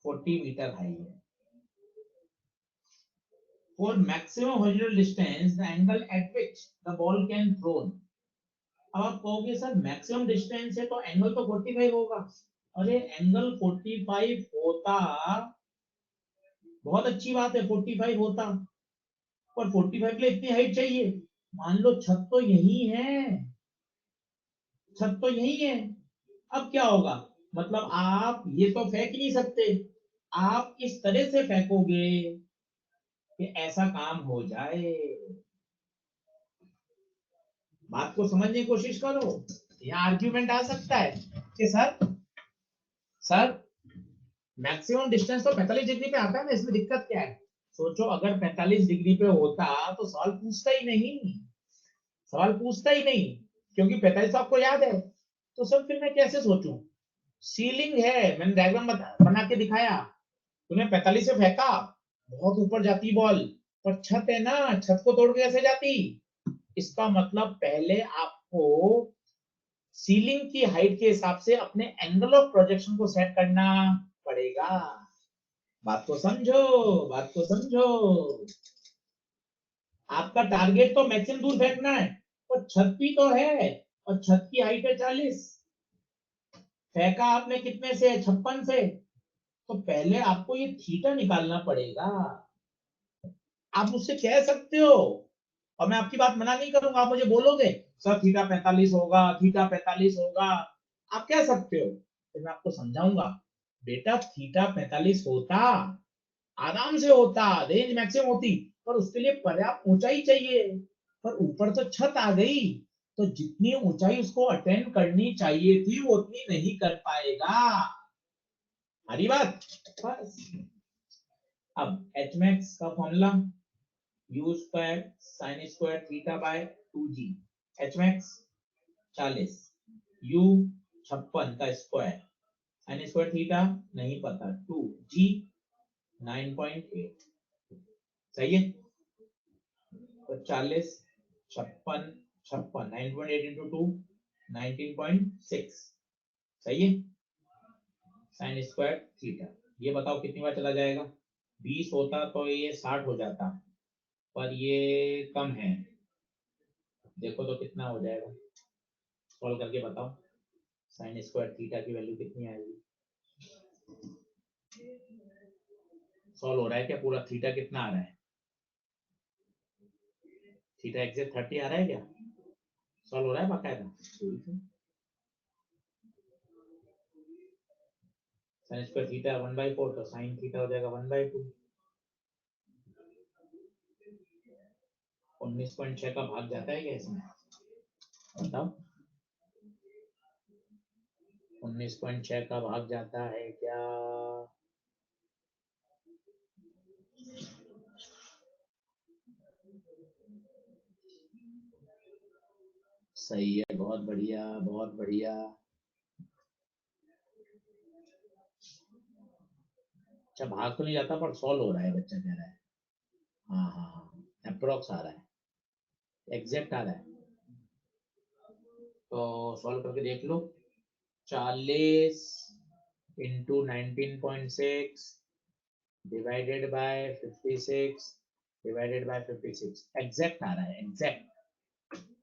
40 मीटर हाई है। For maximum horizontal distance, the angle at which the ball can thrown। अब आप कहोगे सर मैक्सिमम डिस्टेंस है तो एंगल तो 45 होगा, अरे एंगल 45 होता, बहुत अच्छी बात है 45 होता, पर 45 के लिए इतनी हाइट चाहिए, मान लो छत तो यही है, छत तो यही है, अब क्या होगा, मतलब आप ये तो फेंक नहीं सकते, आप इस तरह से फेंकोगे कि ऐसा काम हो जाए। बात को समझने की कोशिश करो, यहाँ आर्ग्यूमेंट आ सकता है कि सर मैक्सिमम डिस्टेंस तो 45 डिग्री पे आता है ना, इसमें दिक्कत क्या है। सोचो अगर 45 डिग्री पे होता तो सवाल पूछता ही नहीं, सवाल पूछता ही नहीं, क्योंकि 45 तो आपको याद है, तो सर फिर मैं कैसे सोचूं, सीलिंग है, मैंने डायग्राम बना के दिखाया, तुमने 45 से फेंका, बहुत ऊपर जाती बॉल, पर छत है ना, छत को तोड़ के कैसे जाती, इसका मतलब पहले आपको सीलिंग की हाइट के हिसाब से अपने एंगल ऑफ प्रोजेक्शन को सेट करना पड़ेगा। बात को समझो, बात को समझो। आपका टारगेट तो मैक्सिमम दूर फेंकना है, और छत भी तो है, और छत की हाइट है 40, फेंका आपने कितने से, 56 से, तो पहले आपको ये थीटा निकालना पड़ेगा। आप मुझसे कह सकते हो, और मैं आपकी बात मना नहीं करूंगा, आप मुझे बोलोगे सर थीटा 45 होगा, थीटा 45 होगा, आप कह सकते हो, तो मैं आपको समझाऊंगा बेटा थीटा 45 होता, आराम से होता, रेंज मैक्सिमम होती, पर उसके लिए पर्याप्त ऊंचाई चाहिए, पर ऊपर तो छत आ गई, तो जितनी ऊंचाई उसको अटेंड करनी चाहिए थी वो उतनी नहीं कर पाएगा। हरी बात। बस अब एच मैक्स का formula you square sine square theta by 2g, H max 40, you 56 का स्क्वायर, साइन स्क्वायर थीटा नहीं पता, 2g 9.8, सही है। तो 40 56 56 9.8 इंटू 2 19.6, सही है। साइन स्क्वायर थीटा, ये बताओ कितनी बार चला जाएगा, 20 होता तो ये 60 हो जाता, पर ये कम है, देखो तो कितना हो जाएगा, सॉल्व करके बताओ साइन स्क्वायर थीटा की वैल्यू कितनी आएगी। सॉल्व हो रहा है क्या पूरा, थीटा कितना आ रहा है, थीटा एग्जैक्ट 30 आ रहा है क्या, सॉल्व हो रहा है बाकायदा। साइन स्क्वायर थीटा 1/4, तो साइन थीटा हो जाएगा 1/2, 19.6 का भाग जाता है क्या इसमें, बताओ 19.6 का भाग जाता है क्या, सही है, बहुत बढ़िया बहुत बढ़िया। अच्छा भाग तो नहीं जाता पर सॉल्व हो रहा है, बच्चा कह रहा है, हाँ हाँ हाँ अप्रोक्स आ रहा है, एग्जैक्ट आ रहा है, तो सॉल्व करके देख लो, 40 into 19.6 divided by 56 divided by 56, exact आ रहा है, एग्जैक्ट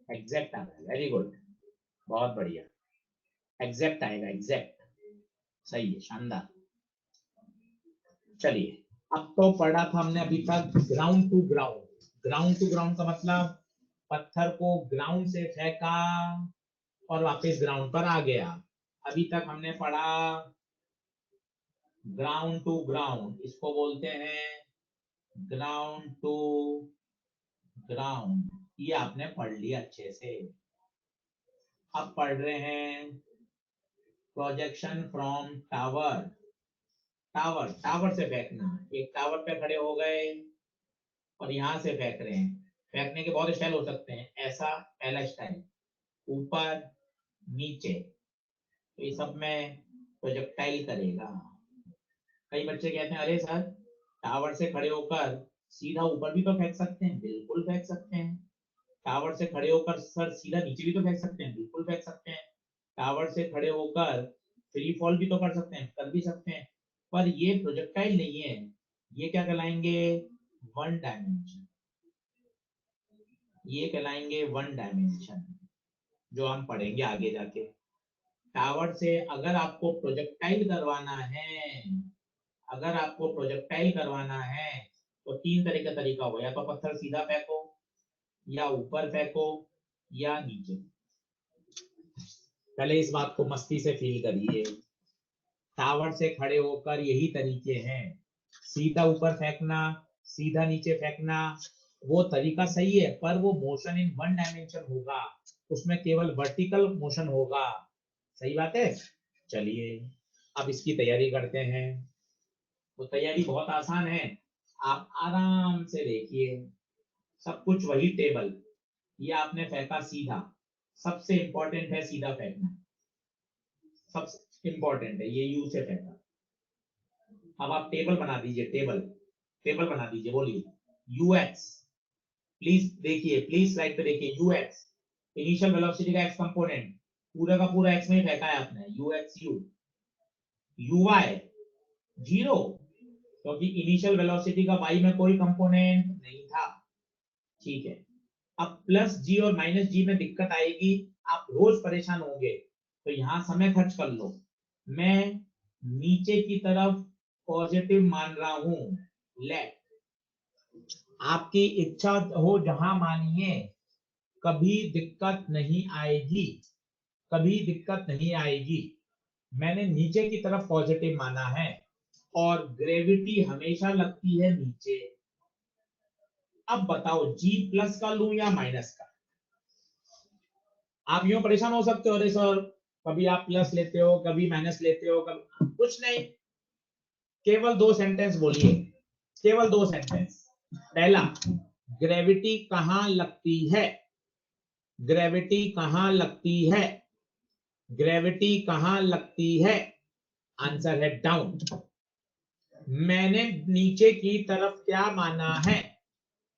एग्जैक्ट आ रहा है, वेरी गुड, बहुत बढ़िया, एग्जैक्ट आएगा, एग्जैक्ट, सही है, शानदार। चलिए अब तो पढ़ा था हमने अभी तक ground to ground, ground to ground का मतलब पत्थर को ग्राउंड से फेंका और वापस ग्राउंड पर आ गया। अभी तक हमने पढ़ा ग्राउंड टू ग्राउंड, इसको बोलते हैं ग्राउंड टू ग्राउंड, ये आपने पढ़ लिया अच्छे से। अब पढ़ रहे हैं projection from tower, tower tower से फेंकना, एक टावर पे खड़े हो गए और यहां से फेंक रहे हैं, फेंकने के बहुत स्टाइल हो सकते हैं, ऐसा पहला स्टाइल, ऊपर नीचे, तो ये सब में प्रोजेक्टाइल करेगा। कई बच्चे कहते हैं अरे सर टावर से खड़े होकर सीधा ऊपर भी तो फेंक सकते हैं, बिल्कुल फेंक सकते हैं। टावर से खड़े होकर सर सीधा नीचे भी तो फेंक सकते हैं, बिल्कुल फेंक सकते हैं। टावर से खड़े होकर फ्री फॉल भी तो कर सकते हैं, कर भी सकते हैं, पर ये प्रोजेक्टाइल नहीं है, ये क्या कहलाएंगे, वन डायमेंशन, ये कहलाएंगे वन डायमेंशन, जो हम पढ़ेंगे आगे जाके। टावर से अगर आपको प्रोजेक्टाइल करवाना है, अगर आपको प्रोजेक्टाइल करवाना है तो 3 तरह का तरीका हो, या तो पत्थर सीधा फेंको, या ऊपर फेंको, या नीचे। पहले इस बात को मस्ती से फील करिए, टावर से खड़े होकर यही तरीके हैं, सीधा ऊपर फेंकना, सीधा नीचे फेंकना, वो तरीका सही है, पर वो मोशन इन वन डायमेंशन होगा, उसमें केवल वर्टिकल मोशन होगा, सही बात है। चलिए अब इसकी तैयारी करते हैं, तो तैयारी बहुत आसान है, आप आराम से देखिए, सब कुछ वही टेबल, ये आपने फेंका सीधा, सबसे इंपॉर्टेंट है सीधा फेंकना, सबसे इंपॉर्टेंट है ये, यू से फेंका। अब आप टेबल बना दीजिए, टेबल टेबल बना दीजिए, बोलिए यू एक्स, प्लीज देखिए, प्लीज स्लाइड पे देखिए, यू एक्स इनिशियल वेलोसिटी का एक्स कंपोनेंट, पूरा का पूरा एक्स में फेंका है आपने, u x u, u y 0, क्योंकि इनिशियल वेलोसिटी का वाई में कोई कंपोनेंट नहीं था, ठीक है, अब प्लस जी और माइनस जी में दिक्कत आएगी, आप रोज परेशान होंगे, तो यहां समय खर्च कर लो। मैं नीचे की तरफ पॉजिटिव मान रहा हूं, लेट, आपकी इच्छा हो जहां मानिए, कभी दिक्कत नहीं आएगी, कभी दिक्कत नहीं आएगी। मैंने नीचे की तरफ पॉजिटिव माना है और ग्रेविटी हमेशा लगती है नीचे। अब बताओ जी प्लस का लूं या माइनस का? आप यूं परेशान हो सकते हो, अरे सर कभी आप प्लस लेते हो, कभी माइनस लेते हो, कभी कुछ नहीं, केवल दो सेंटेंस बोलिए, केवल दो सेंटेंस। पहला, ग्रेविटी कहां लगती है, ग्रेविटी कहां लगती है, ग्रेविटी कहां लगती है? आंसर है डाउन। मैंने नीचे की तरफ क्या माना है?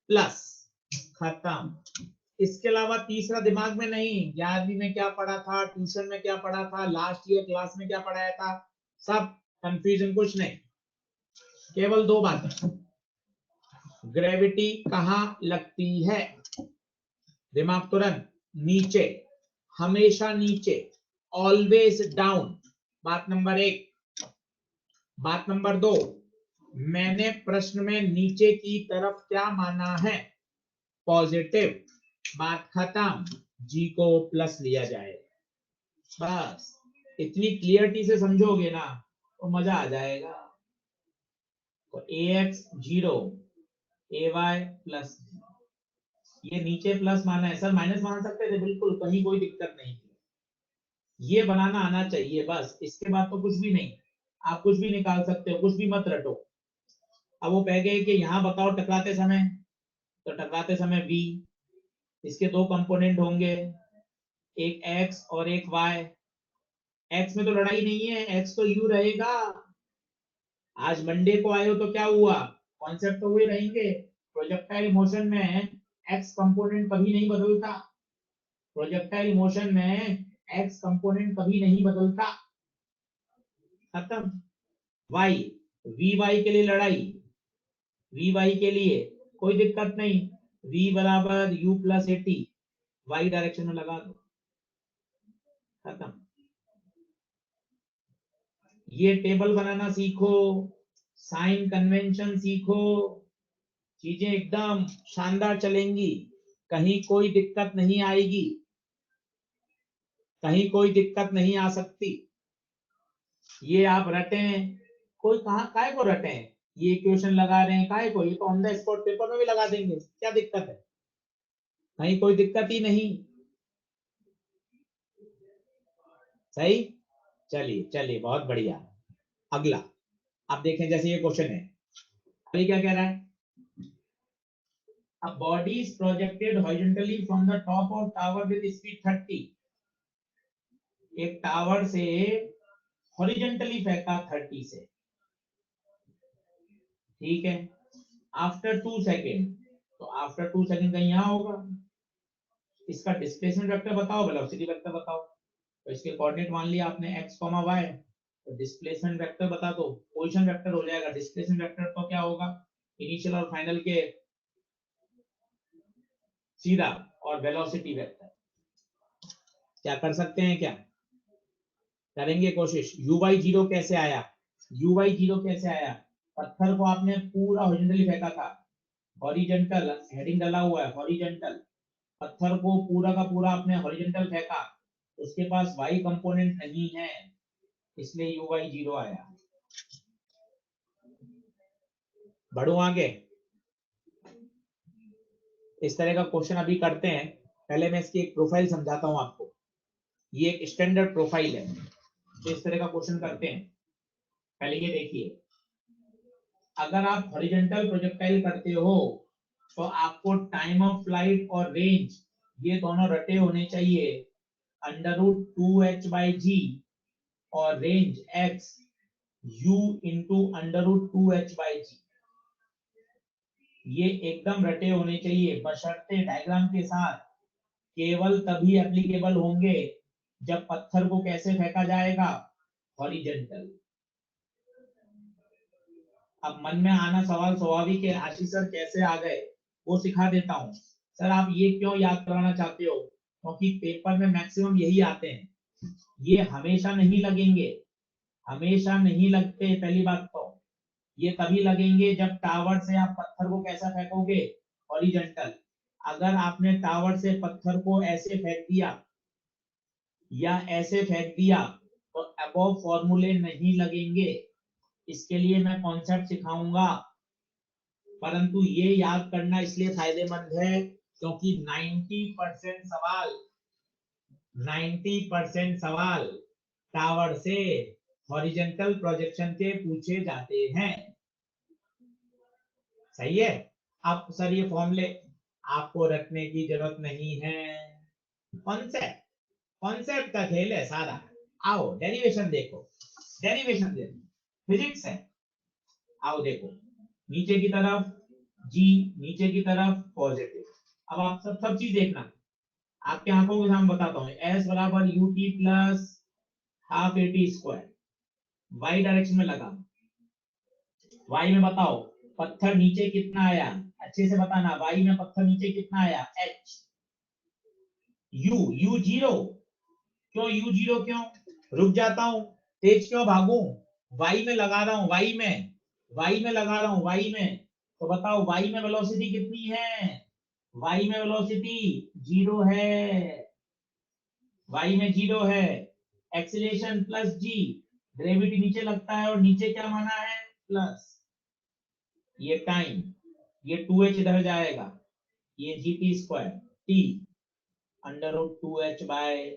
प्लस, खत्म। इसके अलावा तीसरा दिमाग में नहीं, 11वीं में क्या पढ़ा था, ट्यूशन में क्या पढ़ा था, लास्ट ईयर क्लास में क्या पढ़ाया था, सब कंफ्यूजन, कुछ नहीं, केवल दो बातें। ग्रेविटी कहां लगती है? दिमाग तुरंत नीचे, हमेशा नीचे, ऑलवेज डाउन, बात नंबर एक। बात नंबर दो, मैंने प्रश्न में नीचे की तरफ क्या माना है? पॉजिटिव, बात खत्म, जी को प्लस लिया जाए। बस इतनी क्लियरिटी से समझोगे ना तो मजा आ जाएगा। तो ax 0, ay प्लस, ये नीचे प्लस माना है, सर माइनस मान सकते थे, बिल्कुल कहीं कोई दिक्कत नहीं थी, ये बनाना आना चाहिए बस, इसके बाद तो कुछ भी नहीं, आप कुछ भी निकाल सकते हो, कुछ भी मत रटो। अब वो कह गए कि यहाँ बताओ टकराते समय, तो टकराते समय v, इसके दो कंपोनेंट होंगे, एक x और एक y। x में तो लड़ाई नहीं है, x तो u रहेगा। आज मंडे को आए हो तो क्या हुआ, कॉन्सेप्ट तो वही रहेंगे। प्रोजेक्टाइल मोशन में x कंपोनेंट कभी नहीं बदलता, प्रोजेक्टाइल मोशन में x कंपोनेंट कभी नहीं बदलता, खत्म। y, vy के लिए लड़ाई, vy के लिए कोई दिक्कत नहीं, v बराबर u प्लस 80, y डायरेक्शन में लगा दो, खत्म। ये टेबल बनाना सीखो, साइन कन्वेंशन सीखो, चीजें एकदम शानदार चलेंगी, कहीं कोई दिक्कत नहीं आएगी, कहीं कोई दिक्कत नहीं आ सकती। ये आप रटे, कोई कहा काय को रटे, ये इक्वेशन लगा रहे हैं काय को, ये तो ऑन द स्पॉट पेपर में भी लगा देंगे, क्या दिक्कत है, कहीं कोई दिक्कत ही नहीं। सही, चलिए चलिए, बहुत बढ़िया। अगला आप देखें, जैसे ये क्वेश्चन है, अभी क्या कह रहा है, a body is projected horizontally from the top of tower with speed 30, एक टावर से हॉरिजॉन्टली फेंका 30 से, ठीक है, आफ्टर 2 सेकेंड, तो आफ्टर 2 सेकेंड कहीं यहां होगा, इसका डिस्प्लेसमेंट वेक्टर बताओ, वेलोसिटी वेक्टर बताओ, तो इसके कोऑर्डिनेट मान लिया आपने x, y, तो डिस्प्लेसमेंट वेक्टर बता दो, पोजीशन वेक्टर हो जाएगा, डिस्प्लेसमेंट वेक्टर तो क्या होगा, इनिशियल और फाइनल के सीधा, और वेलोसिटी वेक्टर, क्या कर सकते हैं, क्या करेंगे कोशिश। uy 0 कैसे आया, uy 0 कैसे आया, पत्थर को आपने पूरा हॉरिजॉन्टली फेंका था, हॉरिजॉन्टल हेडिंग डाला हुआ है, हॉरिजॉन्टल, पत्थर को पूरा का पूरा आपने हॉरिजॉन्टल फेंका, उसके पास y कंपोनेंट नहीं है, इसलिए uy 0 आया। बढ़ो आगे, इस तरह का क्वेश्चन अभी करते हैं, पहले मैं इसकी एक प्रोफाइल समझाता हूं आपको, ये एक स्टैंडर्ड प्रोफाइल है, तो इस तरह का क्वेश्चन करते हैं। पहले ये देखिए, अगर आप हॉरिजॉन्टल प्रोजेक्टाइल करते हो तो आपको टाइम ऑफ फ्लाइट और रेंज ये दोनों रटे होने चाहिए, √2h/g और range x u into √2h/g, ये एकदम रटे होने चाहिए, बशर्ते डायग्राम के साथ, केवल तभी एप्लीकेबल होंगे जब पत्थर को कैसे फेंका जाएगा, हॉरिजॉन्टल। अब मन में आना सवाल स्वाभाविक है, आशीष सर कैसे आ गए, वो सिखा देता हूं। सर आप ये क्यों याद कराना चाहते हो? क्योंकि पेपर में मैक्सिमम यही आते हैं, ये हमेशा नहीं लगेंगे, हमेशा नहीं लगते। पहली बात तो ये तभी लगेंगे जब टावर से आप पत्थर को कैसा फेंकोगे, हॉरिजॉन्टल। अगर आपने टावर से पत्थर को ऐसे फेंक दिया या ऐसे फेंक दिया तो अबव फॉर्मूले नहीं लगेंगे। इसके लिए मैं कॉन्सेप्ट सिखाऊंगा, परंतु ये याद करना इसलिए फायदेमंद है क्योंकि 90% सवाल टावर से हॉरिजॉन्टल प्रोजेक्शन के पूछे जाते हैं। सही है। अब सर ये फॉर्मूले आपको रखने की जरूरत नहीं है, कॉन्सेप्ट का खेल है सारा। आओ डेरिवेशन देखो, डेरिवेशन देखो, फिजिक्स है। आओ देखो, नीचे की तरफ जी, नीचे की तरफ पॉजिटिव। अब आप सब चीज देखना, आपके आंखों के सामने बताता हूँ। एस बराबर u t plus half a t square, y direction में लगा। वाई में बताओ पत्थर नीचे कितना आया, अच्छे से बताना। वाई में पत्थर नीचे कितना आया, एच। यू जीरो, क्यों यू जीरो, क्यों रुक जाता हूं, तेज क्यों भागू, वाई में लगा रहा हूं, वाई में लगा रहा हूं, वाई में। तो बताओ वाई में वेलोसिटी कितनी है, वाई में वेलोसिटी जीरो है, वाई में जीरो है। एक्सीलरेशन प्लस जी, ग्रेविटी नीचे लगता है और नीचे क्या माना है, प्लस। ये टाइम, ये 2h इधर जाएगा, ये g t square t under root 2h by.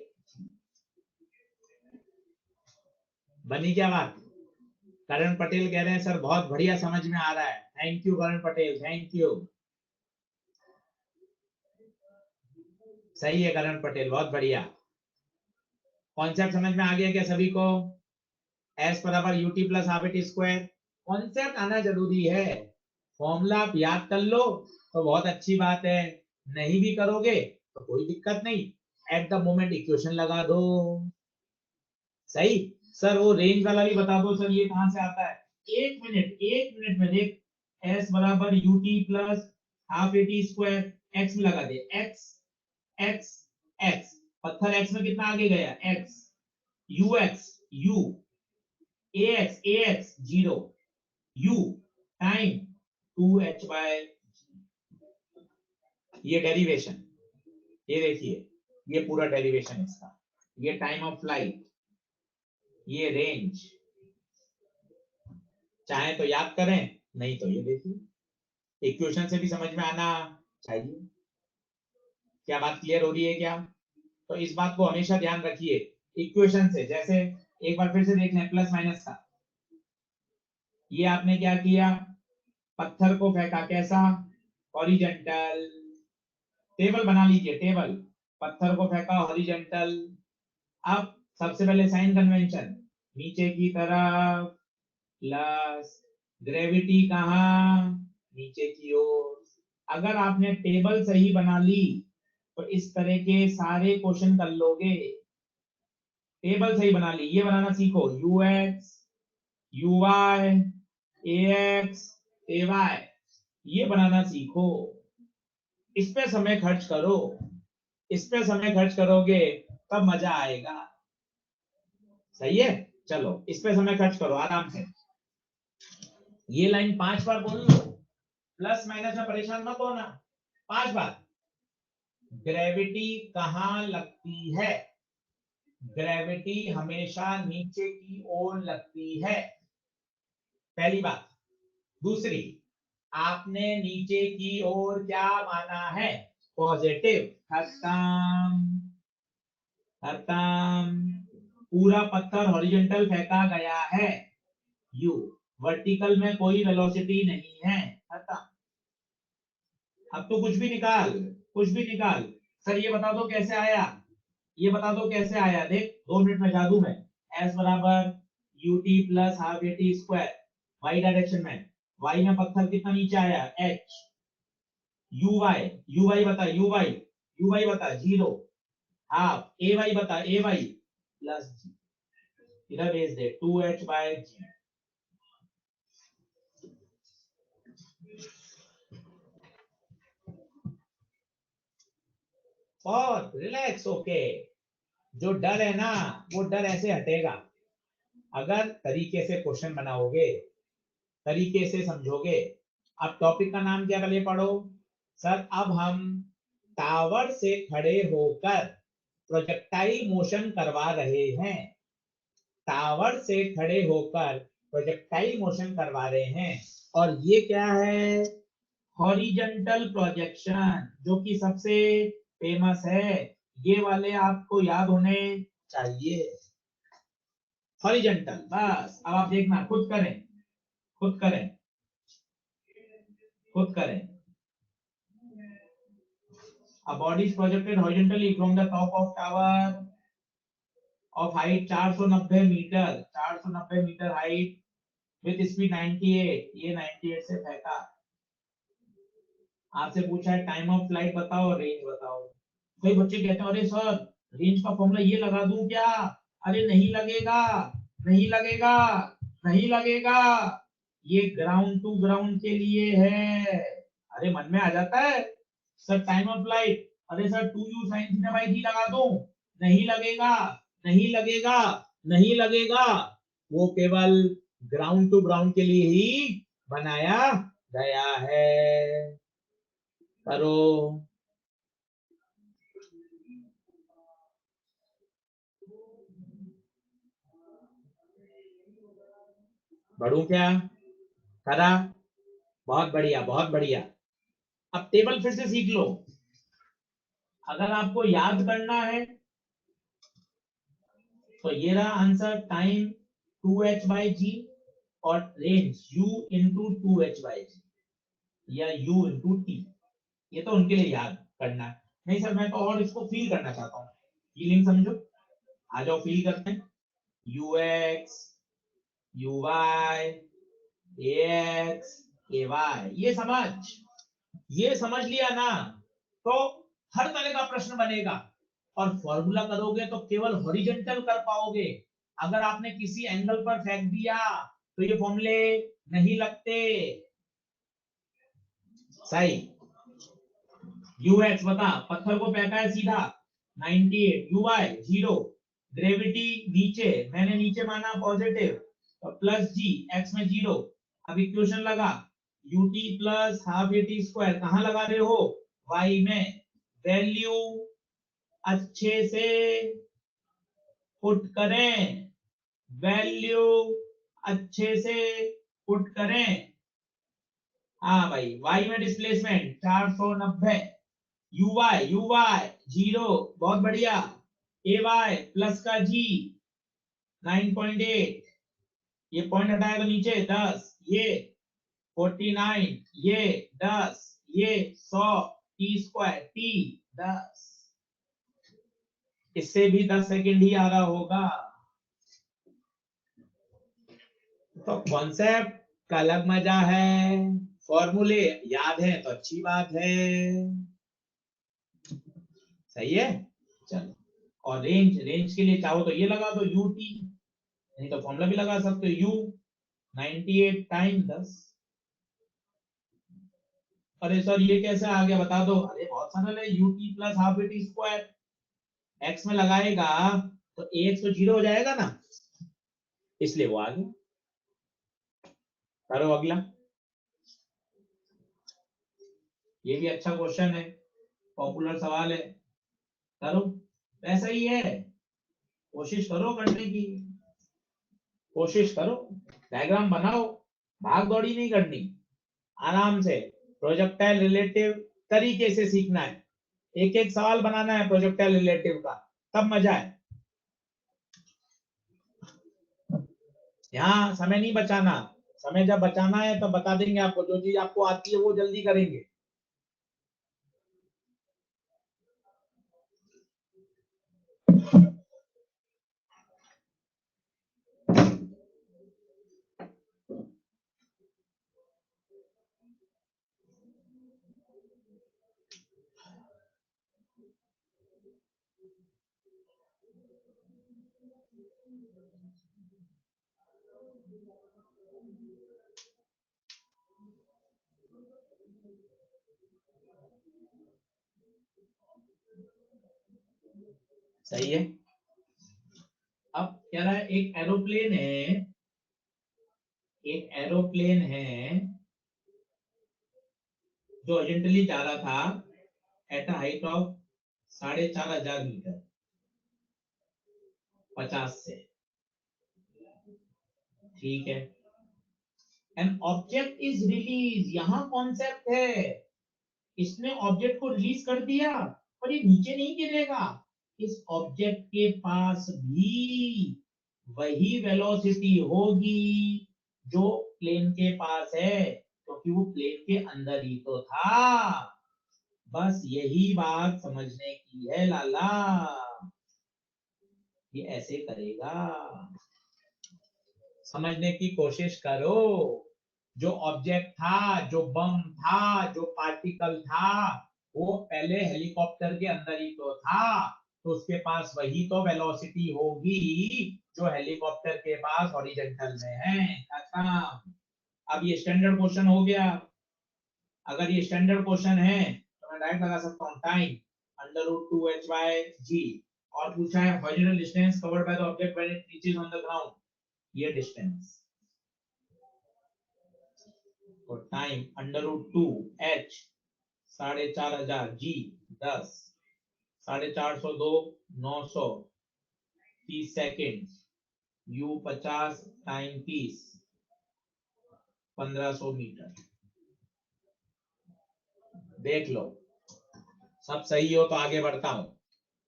बनी क्या बात? करण पटेल कह रहे हैं सर बहुत बढ़िया समझ में आ रहा है। Thank you Karan Patel, thank you. सही है करण पटेल, बहुत बढ़िया। कॉन्सेप्ट समझ में आ गया क्या सभी को? एस बराबर UT plus half T square, concept आना जरूरी है। फॉर्मूला आप याद कर लो तो बहुत अच्छी बात है, नहीं भी करोगे तो कोई दिक्कत नहीं, एट द मोमेंट इक्वेशन लगा दो। सही। सर वो रेंज वाला भी बता दो सर, ये कहां से आता है? एक मिनट में देख। एस बराबर u t plus half a t square, x में लगा दे, एक्स एक्स एक्स, पत्थर एक्स में कितना आगे गया, x, u x u, a x zero, u time 2h by. ये डेरिवेशन, ये देखिए, ये पूरा डेरिवेशन इसका, ये टाइम ऑफ फ्लाइट, ये रेंज। चाहे तो याद करें, नहीं तो ये देखिए, इक्वेशन से भी समझ में आना चाहिए। क्या बात क्लियर हो रही है क्या? तो इस बात को हमेशा ध्यान रखिए, इक्वेशन से। जैसे एक बार फिर से देख लें प्लस माइनस का, ये आपने क्या किया, पत्थर को फेंका कैसा, हॉरिजॉन्टल। टेबल बना लीजिए, टेबल, पत्थर को फेंका हॉरिजॉन्टल। अब सबसे पहले साइन कन्वेंशन, नीचे की तरफ प्लस, ग्रेविटी कहाँ, नीचे की ओर। अगर आपने टेबल सही बना ली तो इस तरह के सारे क्वेश्चन कर लोगे। टेबल सही बना ली, ये बनाना सीखो, u x u y a x a y, ये बनाना सीखो। इस पे समय खर्च करो, इस पे समय खर्च करोगे तब मजा आएगा। सही है, चलो इस पे समय खर्च करो आराम से। ये लाइन 5 बार बोल लो, प्लस माइनस में परेशान मत होना, 5 बार। ग्रेविटी कहां लगती है, ग्रेविटी हमेशा नीचे की ओर लगती है, पहली बात। दूसरी, आपने नीचे की ओर क्या माना है, पॉजिटिव। खत्म, खत्म। पूरा पत्थर हॉरिजॉन्टल फेंका गया है, यू, वर्टिकल में कोई वेलोसिटी नहीं है, खत्म। अब तो कुछ भी निकाल, कुछ भी निकाल। सर ये बता दो कैसे आया, ये बता दो कैसे आया, देख 2 मिनट में जादू में। एस बराबर u t plus half a t square, y direction में, वाई में पत्थर कितना नीचे आया, एच। यू वाई बता, यू वाई बता, जीरो। हाफ ए वाई बता, ए वाई प्लस जी, इधर भेज दे 2h बाय जी। बहुत रिलैक्स होके। जो डर है ना, वो डर ऐसे हटेगा अगर तरीके से क्वेश्चन बनाओगे, तरीके से समझोगे। अब टॉपिक का नाम क्या पहले पढ़ो। सर अब हम टावर से खड़े होकर प्रोजेक्टाइल मोशन करवा रहे हैं। टावर से खड़े होकर प्रोजेक्टाइल मोशन करवा रहे हैं। और ये क्या है? हॉरिजॉन्टल प्रोजेक्शन, जो कि सबसे फेमस है। ये वाले आपको याद होने चाहिए। हॉरिजॉन्टल, बस अब आप देखना, खुद करें, खुद करें, खुद करें। A body is projected horizontally from the top of tower of height 490 metre, 490 metre height with speed 98। ये 98 से फेंका। आपसे पूछा है टाइम ऑफ फ्लाइट बताओ, रेंज बताओ। कई बच्चे कहते हैं अरे सर रेंज का फॉर्मूला ये लगा दूं क्या? अरे नहीं लगेगा, नहीं लगेगा, नहीं लगेगा। ये ग्राउंड टू ग्राउंड के लिए है। अरे मन में आ जाता है सर टाइम ऑफ फ्लाइट, अरे sir 2u sin theta by थी लगा दूं, नहीं लगेगा, नहीं लगेगा, नहीं लगेगा। वो केवल ग्राउंड टू ग्राउंड के लिए ही बनाया गया है। करो। बढ़ू क्या? करा। बहुत बढ़िया, बहुत बढ़िया। अब टेबल फिर से सीख लो। अगर आपको याद करना है तो ये रहा answer, time 2h by g और range u into 2h by g या u इंटू टी। ये तो उनके लिए याद करना है। नहीं सर मैं तो और इसको फील करना चाहता हूँ। फीलिंग समझो, आ जाओ फील करते हैं। ux, uy, ax, ay, ये समझ लिया ना, तो हर तरह का प्रश्न बनेगा। और फॉर्मूला करोगे तो केवल हॉरिजॉन्टल कर पाओगे। अगर आपने किसी एंगल पर फेंक दिया तो ये फॉर्मूले नहीं लगते। सही। ux बता, पत्थर को फेंका है सीधा 98, uy 0, ग्रेविटी नीचे, मैंने नीचे माना पॉजिटिव, तो प्लस जी, एक्स में 0। अब इक्वेशन लगा, ut plus half a t square, कहां लगा रहे हो? y में। वैल्यू अच्छे से पुट करें, वैल्यू अच्छे से पुट करें। हाँ भाई, y में डिस्प्लेसमेंट 490, uy 0, बहुत बढ़िया। ay प्लस का g 9.8, ये पॉइंट हटाया तो नीचे 10, ये 49, ये 10, ये 100, टी स्क्वायर टी 10। इससे भी 10 सेकंड ही आ रहा होगा। तो कॉन्सेप्ट का अलग मजा है, फॉर्मूले याद है तो अच्छी बात है। सही है, चलो। और रेंज के लिए चाहो तो ये लगा दो ut, नहीं तो फॉर्मूला भी लगा सकते हो u 98 टाइम 10। अरे सर ये कैसे आ गया बता दो? अरे बहुत सरल है, ut plus half a t square, x में लगाएगा तो ax तो 0 हो जाएगा ना, इसलिए वो आ गया। करो अगला। ये भी अच्छा क्वेश्चन है, पॉपुलर सवाल है। करो, ऐसा ही है, कोशिश करो करने की, कोशिश करो। डायग्राम बनाओ, भाग दौड़ी नहीं करनी, आराम से प्रोजेक्टाइल रिलेटिव तरीके से सीखना है। एक एक सवाल बनाना है प्रोजेक्टाइल रिलेटिव का, तब मजा है। यहाँ समय नहीं बचाना, समय जब बचाना है तो बता देंगे आपको, जो चीज आपको आती है वो जल्दी करेंगे। सही है। अब कह रहा है एक एरोप्लेन है जो अर्जेंटली जा रहा था at a height of 4,500 metre 50 से, ठीक है। एन ऑब्जेक्ट इज रिलीज, यहां कॉन्सेप्ट है, इसने ऑब्जेक्ट को रिलीज कर दिया पर ये नीचे नहीं गिरेगा, इस ऑब्जेक्ट के पास भी वही वेलोसिटी होगी जो प्लेन के पास है, क्योंकि वो प्लेन के अंदर ही तो था। बस यही बात समझने की है लाला, ये ऐसे करेगा। समझने की कोशिश करो। जो ऑब्जेक्ट था, जो बम था, जो पार्टिकल था, वो पहले हेलीकॉप्टर के अंदर ही तो था, तो उसके पास वही तो वेलोसिटी होगी जो हेलीकॉप्टर के पास हॉरिजॉन्टल में है। खत्म। अब ये स्टैंडर्ड क्वेश्चन हो गया। अगर ये स्टैंडर्ड क्वेश्चन है तो मैं डायरेक्ट लगा सकता हूँ टाइम √2h/g, और पूछा है horizontal distance covered by the object when it reaches on the ground, ये डिस्टेंस, तो time √2h 4,500 g 10 450 2 900 30 second u 50 time 30 1500 metre. देख लो, सब सही हो तो आगे बढ़ता हूं,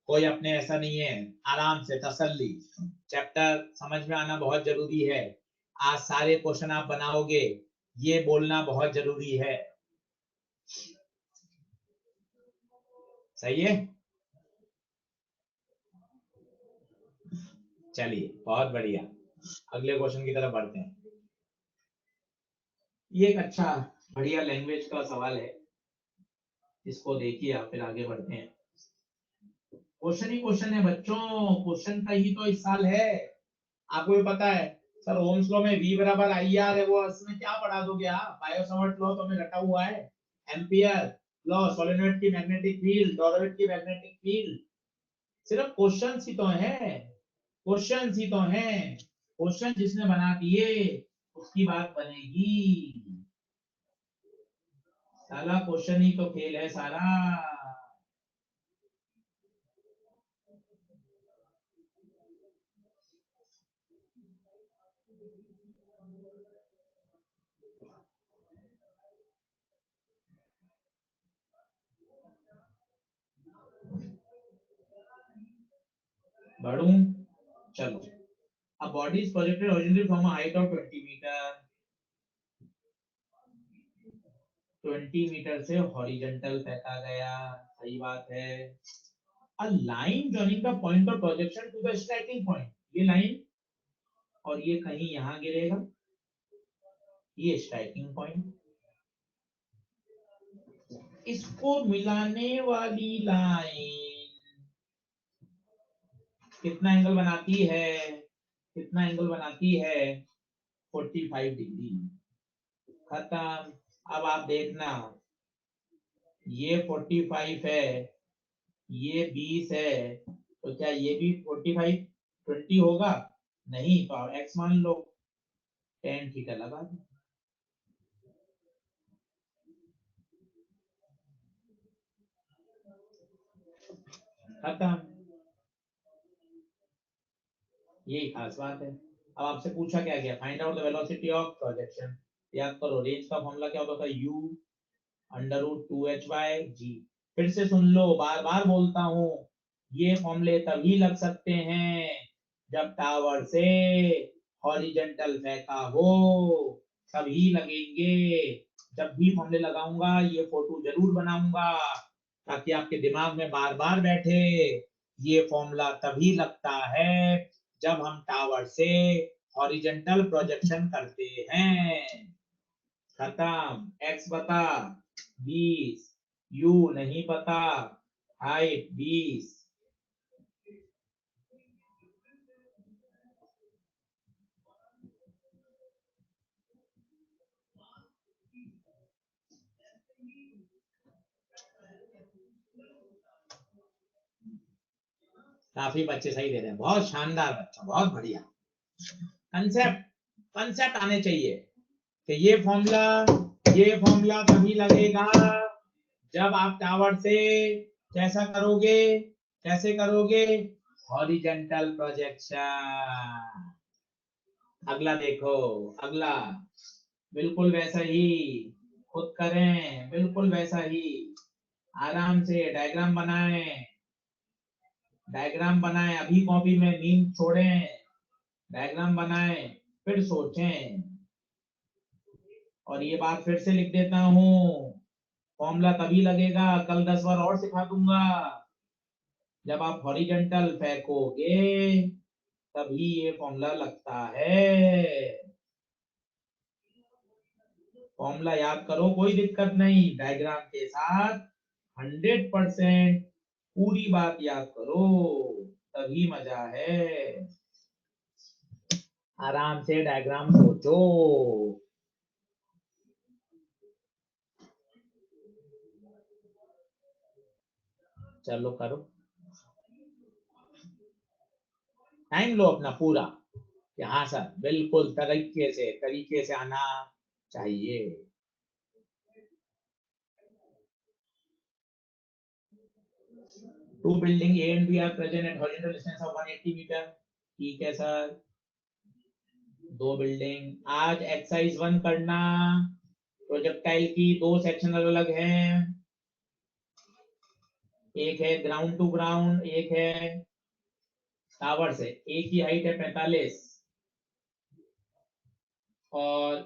कोई अपने ऐसा नहीं है, आराम से तसल्ली। चैप्टर समझ में आना बहुत जरूरी है। आज सारे क्वेश्चन आप बनाओगे, ये बोलना बहुत जरूरी है। सही है। चलिए बहुत बढ़िया, अगले क्वेश्चन की तरफ बढ़ते हैं। ये एक अच्छा बढ़िया लैंग्वेज का सवाल है, इसको देखिए आप, फिर आगे बढ़ते हैं। क्वेश्चन ही क्वेश्चन है बच्चों, क्वेश्चन का ही तो इस साल है। आपको भी पता है सर, ओम्स लॉ में V बराबर IR है, वो इसमें क्या पढ़ा दोगे आप? बायो सावर्ट लॉ तो हमें रटा हुआ है, एम्पियर लॉ, सोलेनोइड की मैग्नेटिक फील्ड, टॉरॉइड की मैग्नेटिक फील्ड, सिर्फ क्वेश्चंस ही तो हैं, क्वेश्चंस ही तो हैं। क्वेश्चन जिसने बना दिए उसकी बात बनेगी। साला क्वेश्चन ही तो खेल है सारा। बढ़ू, चलो। A body is projected horizontally from a height of 20 meter, 20 metre से हॉरिजॉन्टल फेंका गया, सही बात है। A line joining the point of projection to the striking point, ये लाइन और ये कहीं यहां गिरेगा, ये स्ट्राइकिंग पॉइंट, इसको मिलाने वाली लाइन कितना एंगल बनाती है? कितना एंगल बनाती है? 45 डिग्री। खत्म। अब आप देखना, ये 45 है, ये 20 है, तो क्या ये भी 45 20 होगा? नहीं, तो आप x मान लो, tan थीटा लगा दो। खत्म। यही खास बात है। अब आपसे पूछा क्या गया, find out the velocity of projection. याद करो, रेंज का फॉर्मूला क्या होता था? u √2h/g। फिर से सुन लो, बार बार बोलता हूं, ये फॉर्मूले तभी लग सकते हैं जब टावर से हॉरिजॉन्टल फेंका हो, तभी लगेंगे। जब भी फॉर्मूले लगाऊंगा ये फोटो जरूर बनाऊंगा, ताकि आपके दिमाग में बार बार बैठे। ये फॉर्मूला तभी लगता है जब हम टावर से हॉरिजॉन्टल प्रोजेक्शन करते हैं। खत्म। x बता 20, u नहीं पता, हाइट 20। काफी बच्चे सही दे रहे हैं, बहुत शानदार बच्चा, बहुत बढ़िया। कंसेप्ट आने चाहिए कि ये फॉर्मूला तभी लगेगा जब आप टावर से कैसे करोगे हॉरिजॉन्टल प्रोजेक्शन। अगला देखो, अगला बिल्कुल वैसा ही खुद करें, बिल्कुल वैसा ही आराम से डायग्राम बनाएं, अभी कॉपी में नींद छोड़ें, डायग्राम बनाएं, फिर सोचें। और ये बात फिर से लिख देता हूं, फॉर्मूला तभी लगेगा, कल 10 बार और सिखा दूंगा, जब आप हॉरिजॉन्टल फेंकोगे तभी ये फॉर्मूला लगता है। फॉर्मूला याद करो, कोई दिक्कत नहीं, डायग्राम के साथ 100% पूरी बात याद करो, तभी मजा है। आराम से डायग्राम सोचो। चलो करो, टाइम लो अपना पूरा। हाँ सर, बिल्कुल तरीके से आना चाहिए। Two building A and B are present at horizontal distance of 180 metre. ठीक है सर, दो बिल्डिंग, आज एक्सरसाइज 1 करना। प्रोजेक्टाइल की दो सेक्शन अलग अलग हैं, एक है ग्राउंड टू ग्राउंड, एक है टावर से। एक की हाइट है 45 और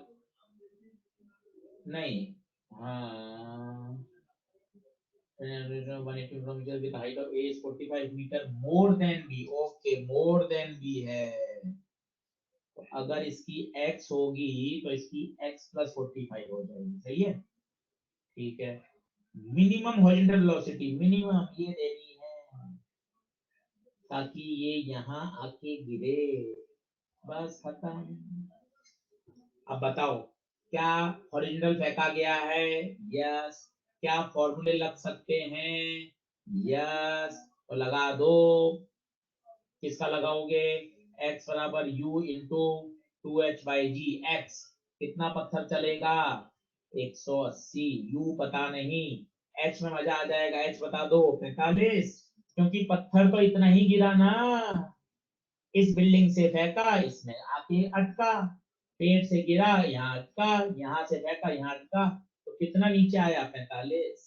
नहीं, हाँ 180 meters with height of A is 45 meter more than B। Okay, more than B है, तो अगर इसकी x होगी तो इसकी x plus 45 हो जाएगी, सही है। ठीक है, मिनिमम हॉरिजॉन्टल वेलोसिटी, मिनिमम ये देनी है ताकि ये यहाँ आके गिरे, बस खत्म। अब बताओ, क्या हॉरिजॉन्टल फेंका गया है? यस। क्या फॉर्मूले लग सकते हैं? यस, तो लगा दो। किसका लगाओगे? x बराबर u इंटू 2h/g। x कितना पत्थर चलेगा? 180। u पता नहीं, h में मजा आ जाएगा, h बता दो 45, क्योंकि पत्थर तो इतना ही गिरा ना, इस बिल्डिंग से फेंका, इसमें आके अटका, पेड़ से गिरा, यहाँ अटका, यहाँ से फेंका, यहाँ अटका, तो कितना नीचे आया? 45।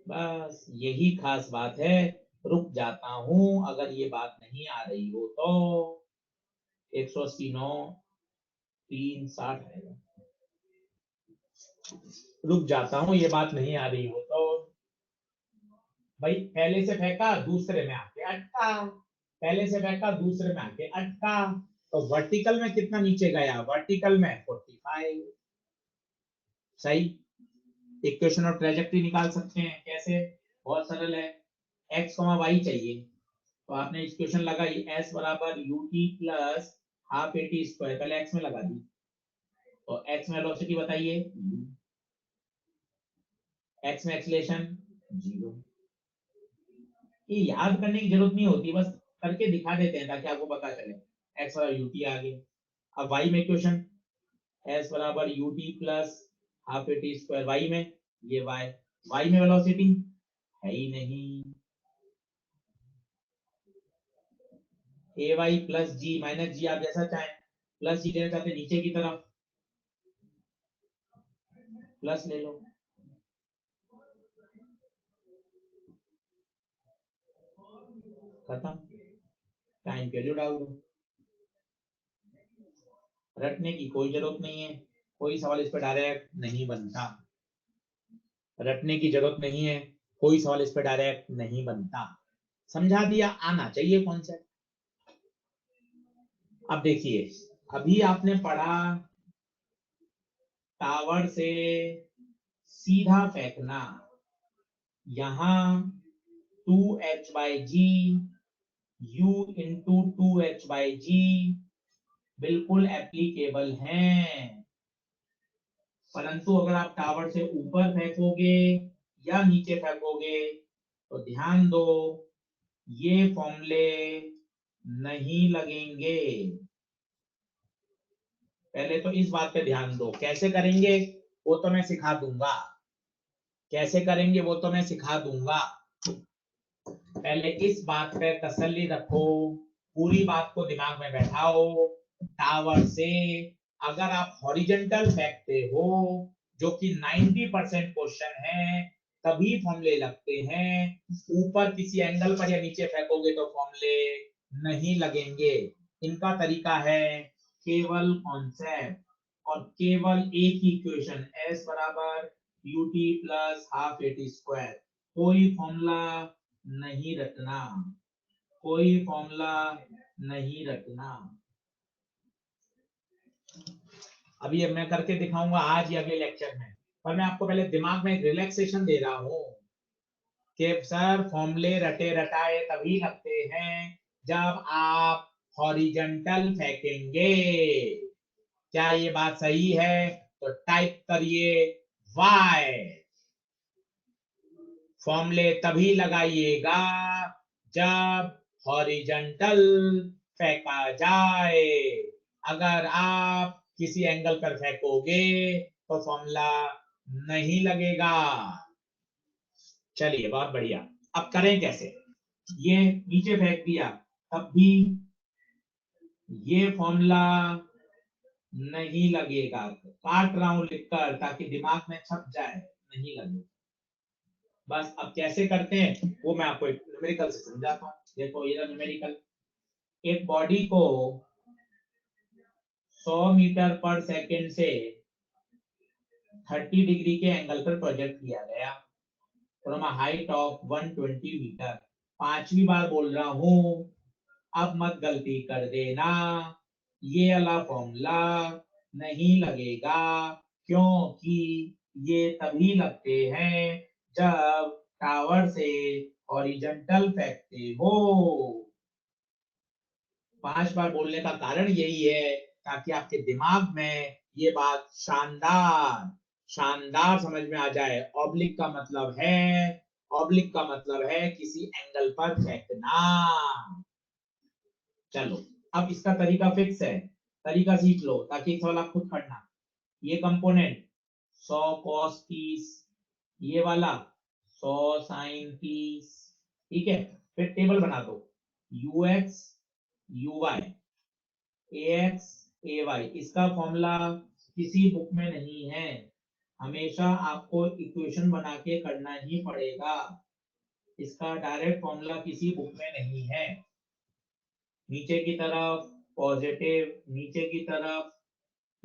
बस यही खास बात है। रुक जाता हूं अगर ये बात नहीं आ रही हो तो। 180 9 360 आएगा। रुक जाता हूं, ये बात नहीं आ रही हो तो। भाई पहले से फेंका, दूसरे में आके अटका, पहले से फेंका, दूसरे में आके अटका, तो वर्टिकल में कितना नीचे गया? वर्टिकल में 45। सही। इक्वेशन और ट्रेजेक्टरी निकाल सकते हैं, कैसे? बहुत सरल है, x, y चाहिए, तो आपने इक्वेशन लगाई, s बराबर ut plus half eighty square, पहले x में लगा दी, तो x में वेलोसिटी बताइए, x में एक्सीलरेशन 0। ये याद करने की जरूरत नहीं होती, बस करके दिखा देते हैं ताकि आपको पता चले। x बराबर ut आ गया। अब y में इक्वेशन, s बराबर ut plus half eighty square, y में ये y में वेलोसिटी है ही नहीं, ए वाई प्लस जी माइनस जी, आप जैसा चाहें, प्लस जी लेना चाहते नीचे की तरफ, प्लस ले लो, खत्म, टाइम वैल्यू डाल दो। रटने की कोई जरूरत नहीं है, कोई सवाल इस पर डायरेक्ट नहीं बनता, रटने की जरूरत नहीं है, कोई सवाल इस पर डायरेक्ट नहीं बनता। समझा दिया, आना चाहिए कॉन्सेप्ट। अब देखिए, अभी आपने पढ़ा टावर से सीधा फेंकना, यहां 2h/g u इंटू 2h/g बिल्कुल एप्लीकेबल हैं, परंतु अगर आप टावर से ऊपर फेंकोगे या नीचे फेंकोगे तो ध्यान दो, ये फॉर्मूले नहीं लगेंगे। पहले तो इस बात पे ध्यान दो, कैसे करेंगे वो तो मैं सिखा दूंगा, कैसे करेंगे वो तो मैं सिखा दूंगा। पहले इस बात पे तसल्ली रखो, पूरी बात को दिमाग में बैठाओ। टावर से अगर आप हॉरिजॉन्टल फेंकते हो, जो कि 90% क्वेश्चन है, तभी फॉर्मूले लगते हैं। ऊपर किसी एंगल पर या नीचे फेंकोगे तो फॉर्मूले नहीं लगेंगे। इनका तरीका है केवल कॉन्सेप्ट और केवल एक ही इक्वेशन, एस बराबर UT plus half eighty square. कोई फॉर्मूला नहीं रटना, कोई फॉर्मूला नहीं रटना। अभी मैं करके दिखाऊंगा आज या अगले लेक्चर में, पर मैं आपको पहले दिमाग में एक रिलैक्सेशन दे रहा हूं कि सर फॉर्मूले रटे रटाए तभी लगते हैं जब आप हॉरिजॉन्टल फेंकेंगे। क्या ये बात सही है? तो टाइप करिए वाई। फॉर्मूले तभी लगाइएगा जब हॉरिजॉन्टल फेंका जाए। अगर आप किसी एंगल पर फेंकोगे तो फॉर्मूला नहीं लगेगा। चलिए बहुत बढ़िया। अब करें कैसे? ये नीचे फेंक दिया तब भी ये फॉर्मूला नहीं लगेगा। काट रहा हूं लिखकर ताकि दिमाग में छप जाए, नहीं लगेगा। बस अब कैसे करते हैं वो मैं आपको एक न्यूमेरिकल से समझाता हूँ। देखो ये न्यूमेरिकल, एक बॉडी को 100 मीटर पर सेकेंड से 30 डिग्री के एंगल पर प्रोजेक्ट किया गया from a height of 120 metre. 5वीं बार बोल रहा हूं, अब मत गलती कर देना। ये वाला फॉर्मूला नहीं लगेगा, क्योंकि ये तभी लगते हैं जब टावर से हॉरिजॉन्टल फेंकते हो। 5 बार बोलने का कारण यही है ताकि आपके दिमाग में ये बात शानदार शानदार समझ में आ जाए। ऑब्लिक का मतलब है, ऑब्लिक का मतलब है किसी एंगल पर फेंकना। चलो अब इसका तरीका फिक्स है, तरीका सीख लो ताकि सवाल आप खुद पढ़ना। ये कंपोनेंट 100 cos 30, ये वाला 100 sin 30, ठीक है। फिर टेबल बना दो, ux uy ax ay। इसका फॉर्मूला किसी बुक में नहीं है, हमेशा आपको इक्वेशन बना के करना ही पड़ेगा। इसका डायरेक्ट फॉर्मूला किसी बुक में नहीं है। नीचे की तरफ पॉजिटिव, नीचे की तरफ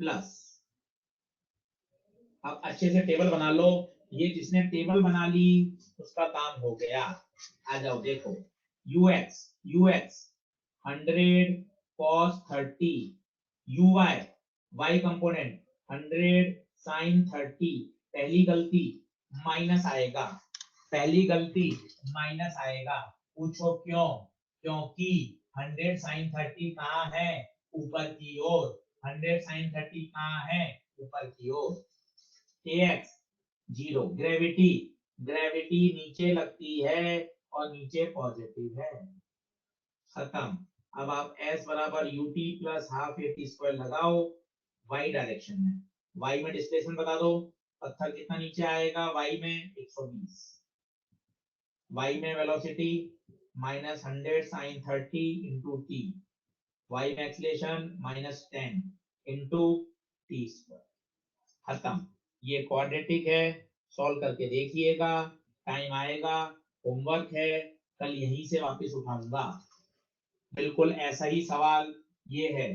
प्लस। अब अच्छे से टेबल बना लो। ये जिसने टेबल बना ली उसका काम हो गया। आ जाओ देखो, ux 100 cos 30, uy y component 100 sin 30। पहली गलती माइनस आएगा, पहली गलती माइनस आएगा। पूछो क्यों? क्योंकि 100 sin 30 कहाँ है? ऊपर की ओर। 100 sin 30 कहाँ है? ऊपर की ओर। ax 0, ग्रेविटी, ग्रेविटी नीचे लगती है और नीचे पॉजिटिव है। खत्म। अब आप s बराबर ut plus half eighty square लगाओ y डायरेक्शन में। y में डिस्प्लेसमेंट बता दो, पत्थर कितना नीचे आएगा? y में 120, y में velocity minus 100 sine 30 into t, y में acceleration minus 10 into t square. खत्म। ये क्वाड्रेटिक है, सॉल्व करके देखिएगा, टाइम आएगा, होमवर्क है, कल यहीं से वापस उठाऊंगा। बिल्कुल ऐसा ही सवाल ये है,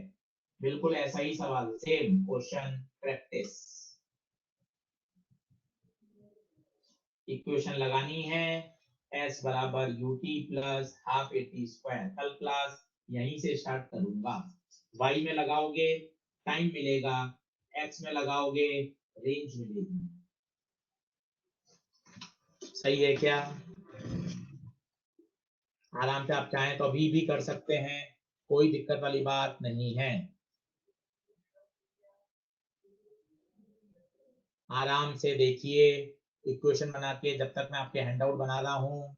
बिल्कुल ऐसा ही सवाल, सेम क्वेश्चन प्रैक्टिस। इक्वेशन लगानी है s बराबर ut plus half eighty square. कल क्लास यहीं से स्टार्ट करूंगा। y में लगाओगे टाइम मिलेगा, x में लगाओगे रेंज मिलेगी। सही है क्या? आराम से आप चाहें तो अभी भी कर सकते हैं, कोई दिक्कत वाली बात नहीं है। आराम से देखिए इक्वेशन बना के, जब तक मैं आपके हैंडआउट बना रहा हूं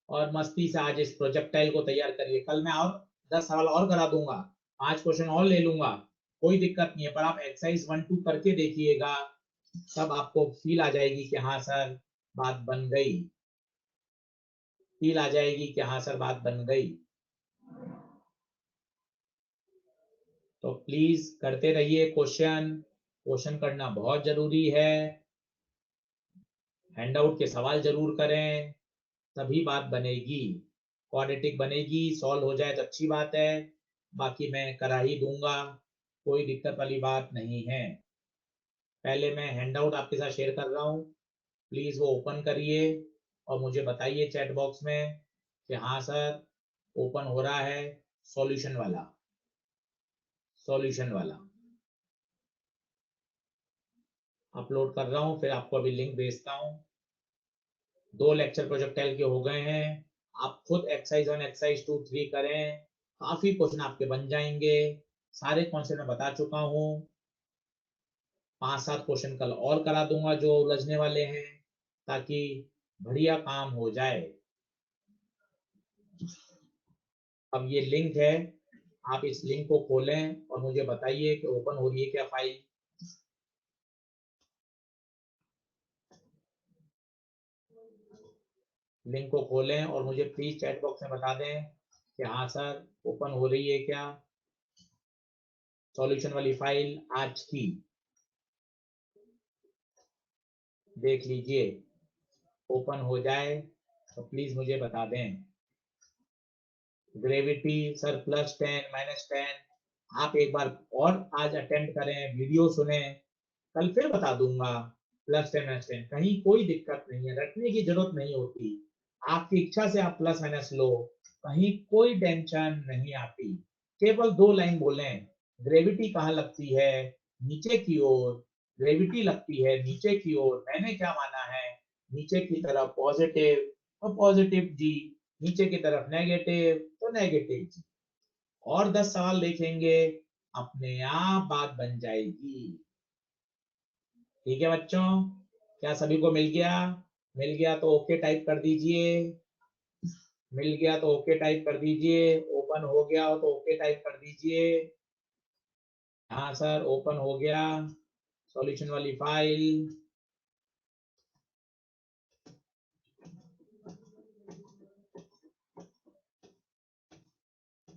और मस्ती से आज इस प्रोजेक्टाइल को तैयार करिए। कल मैं और 10 सवाल और करा दूंगा, 5 क्वेश्चन और ले लूंगा, कोई दिक्कत नहीं है। पर आप एक्सरसाइज 1-2 करके देखिएगा, तब आपको फील आ जाएगी कि हाँ सर बात बन गई, फील आ जाएगी कि हाँ सर बात बन गई। तो प्लीज करते रहिए क्वेश्चन, क्वेश्चन करना बहुत जरूरी है। हैंडआउट के सवाल जरूर करें, तभी बात बनेगी, क्वाड्रेटिक बनेगी। सॉल्व हो जाए तो अच्छी बात है, बाकी मैं करा ही दूंगा, कोई दिक्कत वाली बात नहीं है। पहले मैं हैंडआउट आपके साथ शेयर कर रहा हूँ, प्लीज वो ओपन करिए और मुझे बताइए चैट बॉक्स में कि हाँ सर ओपन हो रहा है। सॉल्यूशन वाला, सॉल्यूशन वाला अपलोड कर रहा हूँ, फिर आपको अभी लिंक भेजता हूँ। 2 लेक्चर प्रोजेक्टाइल के हो गए हैं, आप खुद एक्सरसाइज 1, एक्सरसाइज 2, 3 करें, काफी क्वेश्चन आपके बन जाएंगे। सारे कॉन्सेप्ट मैं बता चुका हूँ, 5-7 क्वेश्चन कल और करा दूंगा जो उलझने वाले हैं, ताकि बढ़िया काम हो जाए। अब ये लिंक है, आप इस लिंक को खोलें और मुझे बताइए कि ओपन हो रही है क्या फाइल। लिंक को खोलें और मुझे प्लीज चैट बॉक्स में बता दें कि हाँ सर ओपन हो रही है क्या सॉल्यूशन वाली फाइल आज की। देख लीजिए, ओपन हो जाए तो प्लीज मुझे बता दें। ग्रेविटी सर +10 -10, आप एक बार और आज अटेम्प्ट करें, वीडियो सुने, कल फिर बता दूंगा। +10 -10 कहीं कोई दिक्कत नहीं है, रटने की जरूरत नहीं होती, आपकी इच्छा से आप प्लस माइनस लो, कहीं कोई टेंशन नहीं आती। केवल 2 लाइन बोलें, ग्रेविटी कहाँ लगती है, नीचे की ओर, ग्रेविटी लगती है नीचे की ओर, मैंने क्या माना है, नीचे की तरफ पॉजिटिव तो पॉजिटिव जी, नीचे की तरफ नेगेटिव तो नेगेटिव जी। और 10 सवाल देखेंगे, अपने आप बात बन जाएगी। ठीक है बच्चों, क्या सभी को मिल गया? मिल गया तो ओके टाइप कर दीजिए, मिल गया तो ओके टाइप कर दीजिए, ओपन हो गया हो तो ओके टाइप कर दीजिए। हाँ सर ओपन हो गया सॉल्यूशन वाली फाइल।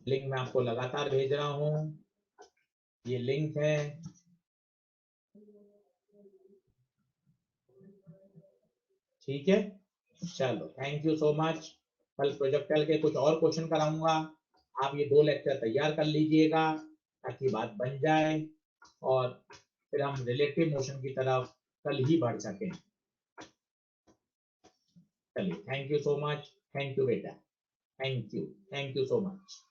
लिंक मैं आपको लगातार भेज रहा हूँ, ये लिंक है। ठीक है, चलो थैंक यू सो मच। कल प्रोजेक्टाइल के कुछ और क्वेश्चन कराऊंगा, आप ये 2 लेक्चर तैयार कर लीजिएगा ताकि बात बन जाए और फिर हम रिलेटिव मोशन की तरफ कल ही बढ़ सकें। चलिए thank you so much, thank you बेटा, थैंक यू सो मच।